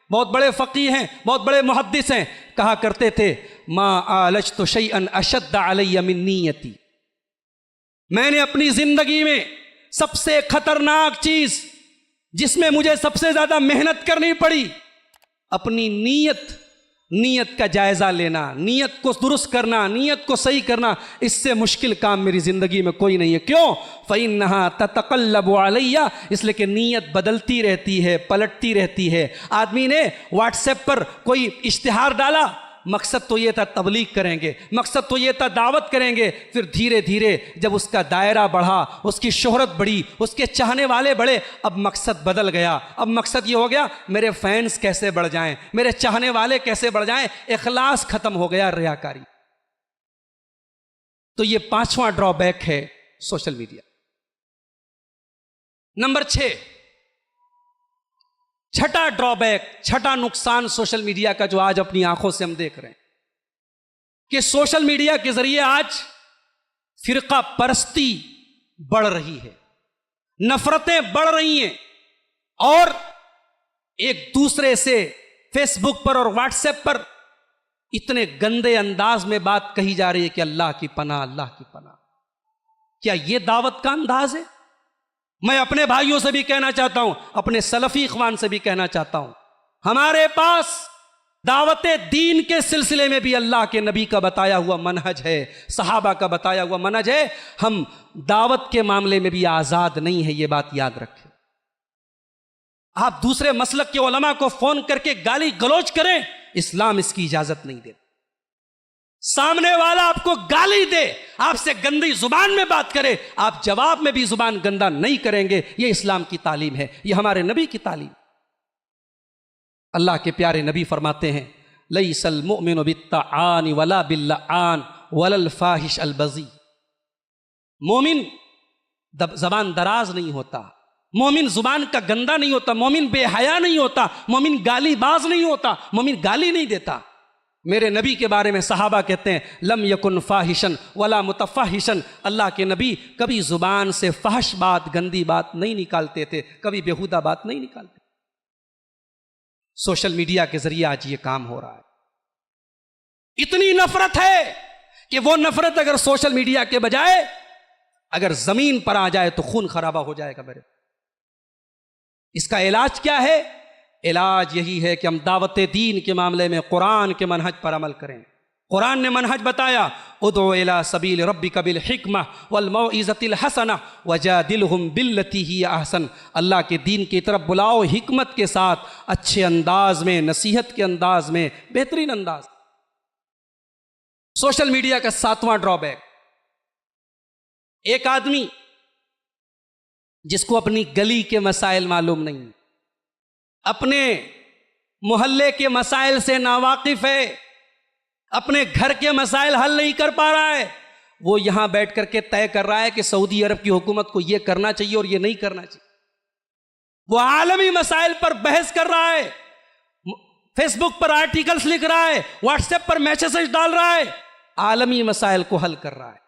बहुत बड़े फ़कीह हैं, बहुत बड़े मुहद्दिस हैं। कहा करते थे, मा आलजतु शैअन अशद्द अलैया मिन नियती, मैंने अपनी जिंदगी में सबसे खतरनाक चीज जिसमें मुझे सबसे ज्यादा मेहनत करनी पड़ी, अपनी नीयत का जायजा लेना, नीयत को दुरुस्त करना, नीयत को सही करना, इससे मुश्किल काम मेरी जिंदगी में कोई नहीं है। क्यों? फ़इन्नहा ततक़ल्लबु अलैया, इसलिए कि नीयत बदलती रहती है, पलटती रहती है। आदमी ने व्हाट्सएप पर कोई इश्तिहार डाला, मकसद तो ये था तबलीग करेंगे, मकसद तो ये था दावत करेंगे, फिर धीरे धीरे जब उसका दायरा बढ़ा, उसकी शोहरत बढ़ी, उसके चाहने वाले बढ़े, अब मकसद बदल गया। अब मकसद ये हो गया मेरे फैंस कैसे बढ़ जाएं, मेरे चाहने वाले कैसे बढ़ जाएं, इखलास खत्म हो गया, रियाकारी। तो ये 5वां ड्रॉबैक है सोशल मीडिया। नंबर 6, छठा ड्रॉबैक, छठा नुकसान सोशल मीडिया का जो आज अपनी आंखों से हम देख रहे हैं कि सोशल मीडिया के जरिए आज फिरका परस्ती बढ़ रही है, नफरतें बढ़ रही हैं और एक दूसरे से फेसबुक पर और व्हाट्सएप पर इतने गंदे अंदाज में बात कही जा रही है कि अल्लाह की पनाह, अल्लाह की पनाह। क्या यह दावत का अंदाज है? मैं अपने भाइयों से भी कहना चाहता हूं, अपने सलफी इखवान से भी कहना चाहता हूं, हमारे पास दावत दीन के सिलसिले में भी अल्लाह के नबी का बताया हुआ मनहज है, सहाबा का बताया हुआ मनहज है। हम दावत के मामले में भी आजाद नहीं है, यह बात याद रखें। आप दूसरे मसलक के उलमा को फोन करके गाली गलौज करें, इस्लाम इसकी इजाजत नहीं देता। सामने वाला आपको गाली दे, आपसे गंदी जुबान में बात करे, आप जवाब में भी जुबान गंदा नहीं करेंगे, यह इस्लाम की तालीम है, यह हमारे नबी की तालीम। अल्लाह के प्यारे नबी फरमाते हैं, लैसल मुमिनु बित्ताआन वला बिल्लाआन वलल फाहिश अल बज़ी। मोमिन जबान दराज नहीं होता, मोमिन जुबान का गंदा नहीं होता, मोमिन बेहया नहीं होता, मोमिन गालीबाज नहीं होता, मोमिन गाली नहीं देता। मेरे नबी के बारे में सहाबा कहते हैं, लम यकुन फाहिशन वला मुतफाहिशन, अल्लाह के नबी कभी जुबान से फहश बात, गंदी बात नहीं निकालते थे, कभी बेहुदा बात नहीं निकालते। सोशल मीडिया के जरिए आज ये काम हो रहा है। इतनी नफरत है कि वो नफरत अगर सोशल मीडिया के बजाय अगर जमीन पर आ जाए तो खून खराबा हो जाएगा मेरे। इसका इलाज क्या है? इलाज यही है कि हम दावत दीन के मामले में कुरान के मनहज पर अमल करें। कुरान ने मनहज बताया, उदउ इला सबील रब्बिका बिल हिकमा वल मौइज़तिल हसना वजादिलहुम बिल्लती ही अहसन। अल्लाह के दीन की तरफ बुलाओ हिकमत के साथ, अच्छे अंदाज में, नसीहत के अंदाज में, बेहतरीन अंदाज। सोशल मीडिया का 7वां ड्रॉबैक, एक आदमी जिसको अपनी गली के मसाइल मालूम नहीं, अपने मोहल्ले के मसाइल से नावाकिफ है, अपने घर के मसाइल हल नहीं कर पा रहा है, वो यहां बैठ करके तय कर रहा है कि सऊदी अरब की हुकूमत को यह करना चाहिए और यह नहीं करना चाहिए। वो आलमी मसाइल पर बहस कर रहा है, फेसबुक पर आर्टिकल्स लिख रहा है, व्हाट्सएप पर मैसेज डाल रहा है, आलमी मसाइल को हल कर रहा है।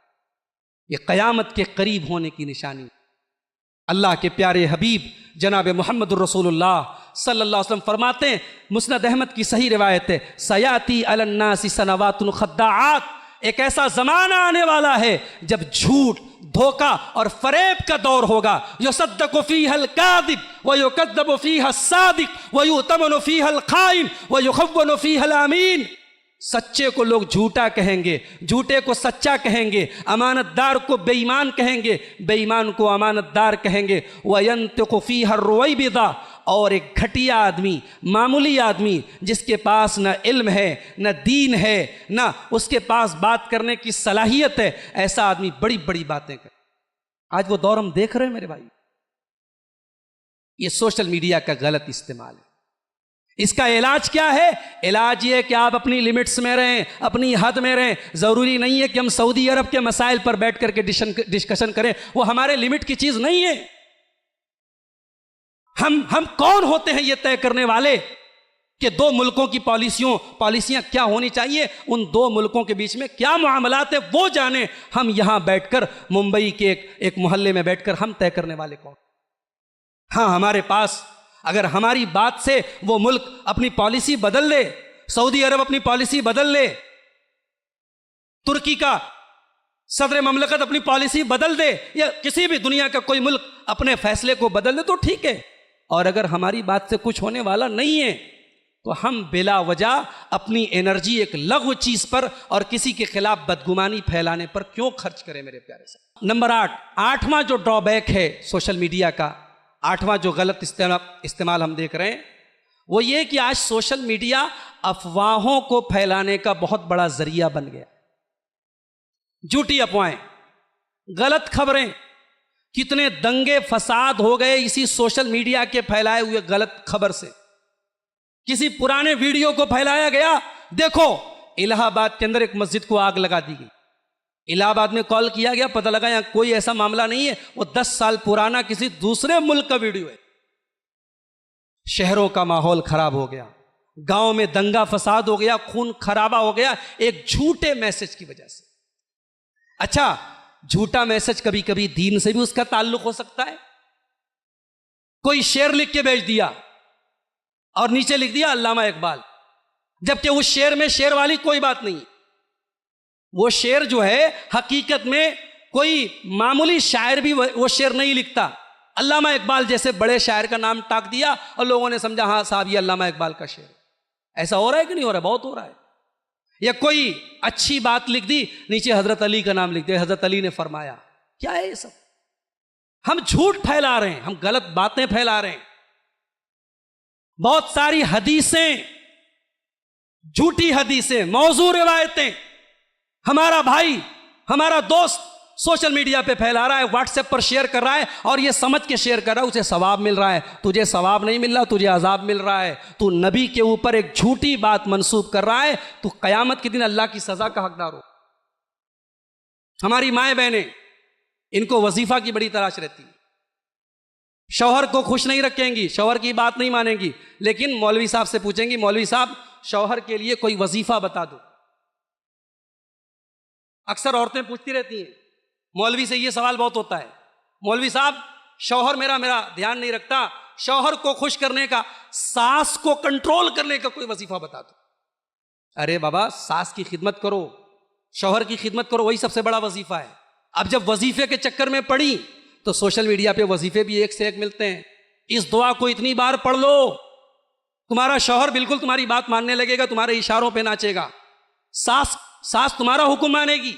यह क़यामत के करीब होने की निशानी। अल्लाह के प्यारे हबीब जनाब मोहम्मद रसूलुल्लाह सल्लल्लाहु अलैहि वसल्लम फरमाते हैं, मुस्नद अहमद की सही रिवायत है, सयाती अलन्नासी सनवातुन खद्दाआत, एक ऐसा जमाना आने वाला है जब झूठ, धोखा और फरेब का दौर होगा। युसद्दक़ु फ़ीहल काज़िब व युकज़्ज़बु फ़ीहा सादिक़ व युतमनु फ़ीहल ख़ाइन व युख़व्वनु फ़ीहल अमीन। सच्चे को लोग झूठा कहेंगे, झूठे को सच्चा कहेंगे, अमानतदार को बेईमान कहेंगे, बेईमान को अमानतदार कहेंगे। वयंतिक़ु फ़ीहा रुवैबिदा, और एक घटिया आदमी, मामूली आदमी जिसके पास न इल्म है, न दीन है, न उसके पास बात करने की सलाहियत है, ऐसा आदमी बड़ी बड़ी बातें करे। आज वो दौर हम देख रहे हैं मेरे भाई। ये सोशल मीडिया का गलत इस्तेमाल है। इसका इलाज क्या है? इलाज ये है कि आप अपनी लिमिट्स में रहें, अपनी हद में रहें। जरूरी नहीं है कि हम सऊदी अरब के मसाइल पर बैठ करके डिस्कशन करें, वो हमारे लिमिट की चीज नहीं है। हम कौन होते हैं ये तय करने वाले कि दो मुल्कों की पॉलिसियां क्या होनी चाहिए, उन दो मुल्कों के बीच में क्या मामलात है वो जाने। हम यहां बैठकर मुंबई के एक मोहल्ले में बैठकर हम तय करने वाले कौन? हाँ, हमारे पास अगर हमारी बात से वो मुल्क अपनी पॉलिसी बदल ले, सऊदी अरब अपनी पॉलिसी बदल ले, तुर्की का सदर ममलकत अपनी पॉलिसी बदल दे, या किसी भी दुनिया का कोई मुल्क अपने फैसले को बदल दे तो ठीक है। और अगर हमारी बात से कुछ होने वाला नहीं है तो हम बिला वजह अपनी एनर्जी एक लघु चीज पर और किसी के खिलाफ बदगुमानी फैलाने पर क्यों खर्च करें मेरे प्यारे से। नंबर 8, आठवां जो ड्रॉबैक है सोशल मीडिया का, आठवां जो गलत इस्तेमाल हम देख रहे हैं वो ये कि आज सोशल मीडिया अफवाहों को फैलाने का बहुत बड़ा जरिया बन गया। झूठी अफवाहें, गलत खबरें, कितने दंगे फसाद हो गए इसी सोशल मीडिया के फैलाए हुए गलत खबर से। किसी पुराने वीडियो को फैलाया गया, देखो इलाहाबाद के अंदर एक मस्जिद को आग लगा दी गई, इलाहाबाद में कॉल किया गया, पता लगा यहां कोई ऐसा मामला नहीं है, वो 10 साल पुराना किसी दूसरे मुल्क का वीडियो है। शहरों का माहौल खराब हो गया, गांव में दंगा फसाद हो गया, खून खराबा हो गया एक झूठे मैसेज की वजह से। अच्छा, झूठा मैसेज कभी कभी दीन से भी उसका ताल्लुक हो सकता है। कोई शेर लिख के भेज दिया और नीचे लिख दिया अल्लामा इकबाल, जबकि उस शेर में शेर वाली कोई बात नहीं। वो शेर जो है हकीकत में कोई मामूली शायर भी वो शेर नहीं लिखता। अल्लामा इकबाल जैसे बड़े शायर का नाम टाक दिया और लोगों ने समझा हाँ साहब ये अल्लामा इकबाल का शेर है। ऐसा हो रहा है कि नहीं हो रहा है? बहुत हो रहा है। या कोई अच्छी बात लिख दी, नीचे हजरत अली का नाम लिख दिया, हजरत अली ने फरमाया। क्या है ये सब? हम झूठ फैला रहे हैं, हम गलत बातें फैला रहे हैं। बहुत सारी हदीसें, झूठी हदीसें, मौजू रिवायतें हमारा भाई, हमारा दोस्त सोशल मीडिया पे फैला रहा है, व्हाट्सएप पर शेयर कर रहा है और ये समझ के शेयर कर रहा है उसे सवाब मिल रहा है। तुझे सवाब नहीं मिल रहा, तुझे अजाब मिल रहा है। तू नबी के ऊपर एक झूठी बात मंसूब कर रहा है, तू कयामत के दिन अल्लाह की सजा का हकदार हो। हमारी माएं बहनें, इनको वजीफा की बड़ी तलाश रहती है। शौहर को खुश नहीं रखेंगी, शौहर की बात नहीं मानेंगी, लेकिन मौलवी साहब से पूछेंगी मौलवी साहब शौहर के लिए कोई वजीफा बता दो। अक्सर औरतें पूछती रहती हैं, मौलवी से ये सवाल बहुत होता है, मौलवी साहब शौहर मेरा ध्यान नहीं रखता, शौहर को खुश करने का, सास को कंट्रोल करने का कोई वजीफा बता दो। अरे बाबा, सास की खिदमत करो, शौहर की खिदमत करो, वही सबसे बड़ा वजीफा है। अब जब वजीफे के चक्कर में पड़ी तो सोशल मीडिया पे वजीफे भी एक से एक मिलते हैं। इस दुआ को इतनी बार पढ़ लो, तुम्हारा शौहर बिल्कुल तुम्हारी बात मानने लगेगा, तुम्हारे इशारों पे नाचेगा। सास तुम्हारा हुक्म मानेगी।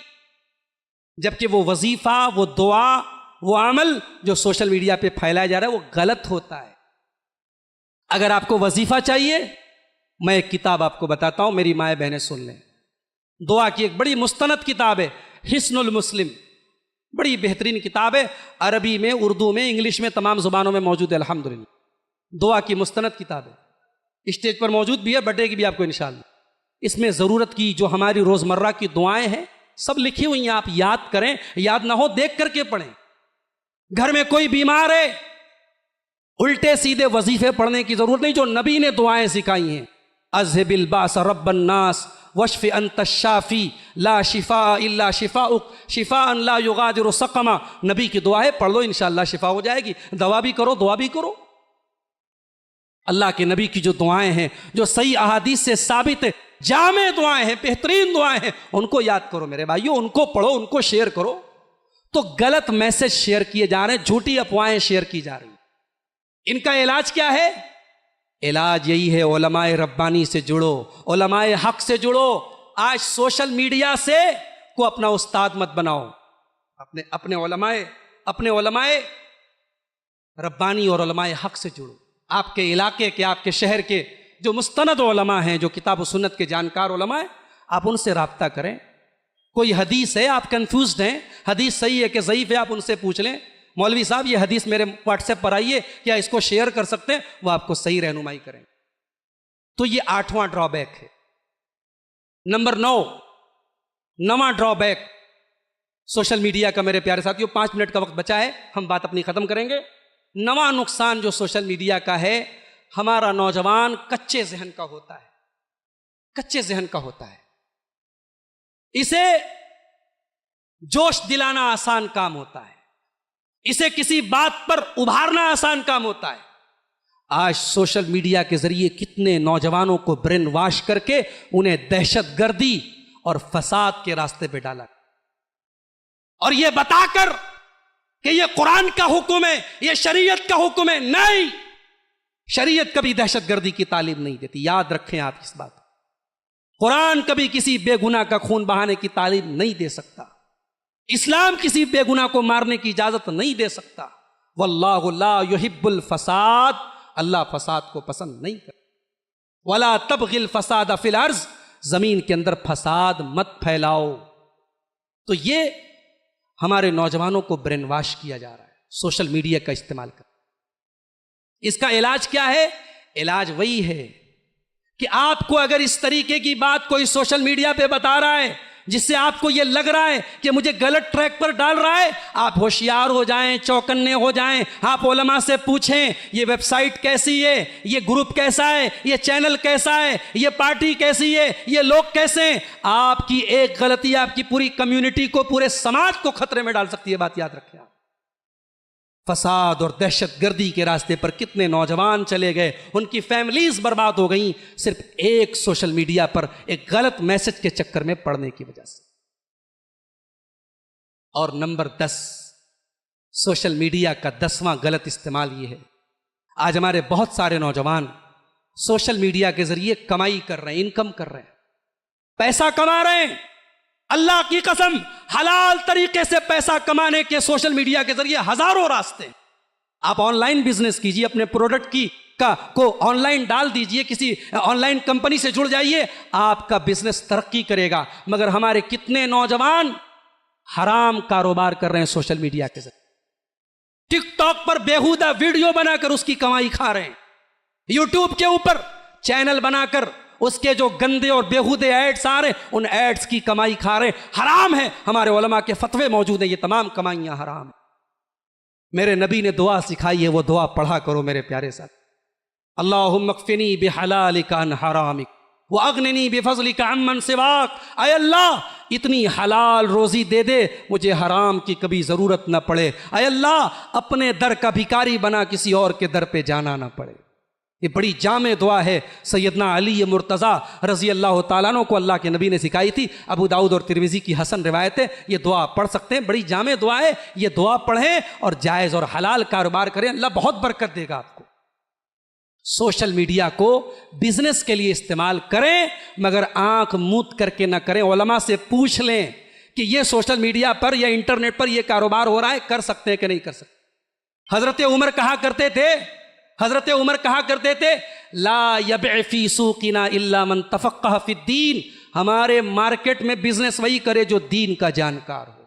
जबकि वो वजीफा, वो दुआ, वो अमल जो सोशल मीडिया पे फैलाया जा रहा है वो गलत होता है। अगर आपको वजीफा चाहिए, मैं एक किताब आपको बताता हूं, मेरी माएं बहनें सुन लें। दुआ की एक बड़ी मुस्तनद किताब है, हिस्नुल मुस्लिम, बड़ी बेहतरीन किताब है। अरबी में, उर्दू में, इंग्लिश में, तमाम जुबानों में मौजूद है अल्हम्दुलिल्लाह। दुआ की मुस्तनद किताब है, स्टेज पर मौजूद भी है, बर्थडे भी आपको इंशाअल्लाह। इसमें ज़रूरत की जो हमारी रोज़मर्रा की दुआएं हैं सब लिखी हुई हैं। आप याद करें, याद ना हो देख करके पढ़ें। घर में कोई बीमार है, उल्टे सीधे वजीफे पढ़ने की जरूरत नहीं, जो नबी ने दुआएं सिखाई हैं। अज़हिबिल बास रब्बन नास वशफ़ि अंत शाफी ला शिफा इल्ला शिफाउक शिफाअन ला युगादिरु सक़मा। नबी की दुआ है, पढ़ लो, इंशाअल्लाह शिफा हो जाएगी। दवा भी करो, दुआ भी करो। अल्लाह के नबी की जो दुआएं हैं, जो सही अहादीस से साबित है, जामे दुआएं हैं, बेहतरीन दुआएं हैं, उनको याद करो मेरे भाइयों, उनको पढ़ो, उनको शेयर करो। तो गलत मैसेज शेयर किए जा रहे हैं, झूठी अफवाहें शेयर की जा रही हैं। इनका इलाज क्या है? इलाज यही है, उलमाए रब्बानी से जुड़ो, उलमाए हक से जुड़ो। आज सोशल मीडिया से को अपना उस्ताद मत बनाओ। अपने उलमाए रब्बानी और उलमाए हक से जुड़ो। आपके इलाके के, आपके शहर के जो मुस्तनद उलमा हैं, जो किताब व सुन्नत के जानकार उलमा हैं, आप उनसे राब्ता करें। कोई हदीस है, आप कंफ्यूज्ड हैं, हदीस सही है कि ज़ईफ है, आप उनसे पूछ लें। मौलवी साहब ये हदीस मेरे व्हाट्सएप पर आई है, क्या इसको शेयर कर सकते हैं? वो आपको सही रहनुमाई करेंगे। तो ये 8वां ड्रॉबैक है। नंबर 9, 9वां ड्रॉबैक सोशल मीडिया का। मेरे प्यारे साथियों 5 मिनट का वक्त बचा है, हम बात अपनी खत्म करेंगे। 9वां नुकसान जो सोशल मीडिया का है, हमारा नौजवान कच्चे जहन का होता है, कच्चे जहन का होता है। इसे जोश दिलाना आसान काम होता है, इसे किसी बात पर उभारना आसान काम होता है। आज सोशल मीडिया के जरिए कितने नौजवानों को ब्रेन वॉश करके उन्हें दहशतगर्दी और फसाद के रास्ते पे डाला, और यह बताकर कि यह कुरान का हुक्म है, यह शरीयत का हुक्म है। नहीं, शरीयत कभी दहशतगर्दी की तालीम नहीं देती, याद रखें आप इस बात। कुरान कभी किसी बेगुनाह का खून बहाने की तालीम नहीं दे सकता। इस्लाम किसी बेगुनाह को मारने की इजाजत नहीं दे सकता। वल्लाहु ला युहिब्बुल फसाद, अल्लाह फसाद को पसंद नहीं करता। वला तबगिल फसाद फिल अर्ज, जमीन के अंदर फसाद मत फैलाओ। तो ये हमारे नौजवानों को ब्रेन वॉश किया जा रहा है सोशल मीडिया का इस्तेमाल कर। इसका इलाज क्या है? इलाज वही है कि आपको अगर इस तरीके की बात कोई सोशल मीडिया पे बता रहा है जिससे आपको यह लग रहा है कि मुझे गलत ट्रैक पर डाल रहा है, आप होशियार हो जाएं, चौकन्ने हो जाएं। आप उलमा से पूछें ये वेबसाइट कैसी है, ये ग्रुप कैसा है, ये चैनल कैसा है, ये पार्टी कैसी है, ये लोग कैसे हैं। आपकी एक गलती आपकी पूरी कम्युनिटी को, पूरे समाज को खतरे में डाल सकती है। बात याद रखें आप। फसाद और दहशतगर्दी के रास्ते पर कितने नौजवान चले गए, उनकी फैमिलीज बर्बाद हो गई, सिर्फ एक सोशल मीडिया पर एक गलत मैसेज के चक्कर में पड़ने की वजह से। और नंबर 10, सोशल मीडिया का 10वां गलत इस्तेमाल यह है, आज हमारे बहुत सारे नौजवान सोशल मीडिया के जरिए कमाई कर रहे हैं, इनकम कर रहे हैं, पैसा कमा रहे हैं। अल्लाह की कसम, हलाल तरीके से पैसा कमाने के सोशल मीडिया के जरिए हजारों रास्ते। आप ऑनलाइन बिजनेस कीजिए, अपने प्रोडक्ट को ऑनलाइन डाल दीजिए, किसी ऑनलाइन कंपनी से जुड़ जाइए, आपका बिजनेस तरक्की करेगा। मगर हमारे कितने नौजवान हराम कारोबार कर रहे हैं सोशल मीडिया के जरिए। टिकटॉक पर बेहुदा वीडियो बनाकर उसकी कमाई खा रहे हैं, यूट्यूब के ऊपर चैनल बनाकर उसके जो गंदे और बेहुदे एड्स आ रहे, उन एड्स की कमाई खा रहे। हराम है, हमारे उलमा के फतवे मौजूद हैं, ये तमाम कमाइयां हराम है। मेरे नबी ने दुआ सिखाई है, वो दुआ पढ़ा करो मेरे प्यारे साथ। अल्लाहुम्मा क़्फ़िनी बिहलालिका अन हरामिक व अग़निनी बिफ़ज़लिका अम्मन सिवाक। ऐ अल्लाह, इतनी हलाल रोजी दे दे मुझे हराम की कभी जरूरत ना पड़े। ऐ अल्लाह, अपने दर का भिखारी बना, किसी और के दर पे जाना ना पड़े। ये बड़ी जामे दुआ है, सैयदना अली मुर्तज़ा रज़ी अल्लाह ताला अन्हु को अल्लाह के नबी ने सिखाई थी। अबू दाऊद और तिरमिज़ी की हसन रिवायत है, ये दुआ पढ़ सकते हैं, बड़ी जामे दुआ है। ये दुआ पढ़ें और जायज़ और हलाल कारोबार करें, अल्लाह बहुत बरकत देगा आपको। सोशल मीडिया को बिजनेस के लिए इस्तेमाल करें, मगर आंख मूंद करके ना करें। उलमा से पूछ लें कि ये सोशल मीडिया पर या इंटरनेट पर ये कारोबार हो रहा है, कर सकते हैं कि नहीं कर सकते। हजरत उमर कहा करते थे ला यबअ फी सूक़िना इल्ला मन तफ़क़्क़ह फ़िद्दीन। हमारे मार्केट में बिजनेस वही करे जो दीन का जानकार हो,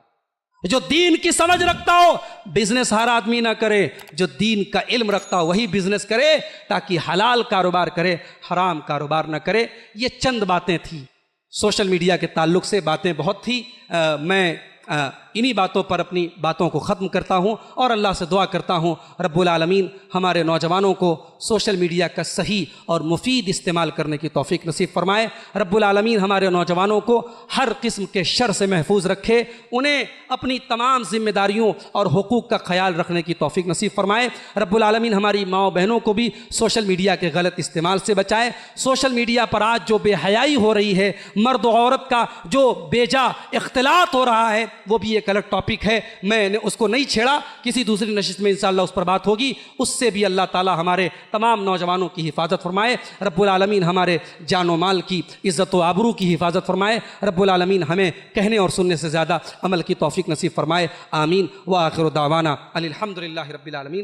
जो दीन की समझ रखता हो। बिजनेस हर आदमी ना करे, जो दीन का इल्म रखता हो वही बिजनेस करे, ताकि हलाल कारोबार करे, हराम कारोबार ना करे। ये चंद बातें थी सोशल मीडिया के ताल्लुक से, बातें बहुत थी। मैं इन्हीं बातों पर अपनी बातों को ख़त्म करता हूँ और अल्लाह से दुआ करता हूँ रब्बुल आलमीन हमारे नौजवानों को सोशल मीडिया का सही और मुफीद इस्तेमाल करने की तौफीक नसीब फरमाए। रब्बुल आलमीन हमारे नौजवानों को हर किस्म के शर से महफूज रखे, उन्हें अपनी तमाम जिम्मेदारियों और हुकूक का ख्याल रखने की तौफीक नसीब फरमाए। रब्बुल आलमीन हमारी माओ बहनों को भी सोशल मीडिया के गलत इस्तेमाल से बचाए। सोशल मीडिया पर आज जो बेहयाई हो रही है, मर्द और औरत का जो बेजा इख्तिलात हो रहा है, वो भी एक अलग टॉपिक है। मैंने उसको नहीं छेड़ा, किसी दूसरी नशिस्त में इंशाअल्लाह उस पर बात होगी। उससे भी अल्लाह ताला हमारे तमाम नौजवानों की हिफाजत फरमाए। रब्बुल आलमीन हमारे जानो माल की इज़्ज़त व आबरू की हिफाजत फरमाए। रब्बुल आलमीन हमें कहने और सुनने से ज़्यादा अमल की तौफीक नसीब फरमाए। आमीन व आखिर दावाना अनिल हम्दुलिल्लाहि रब्बिल आलमीन।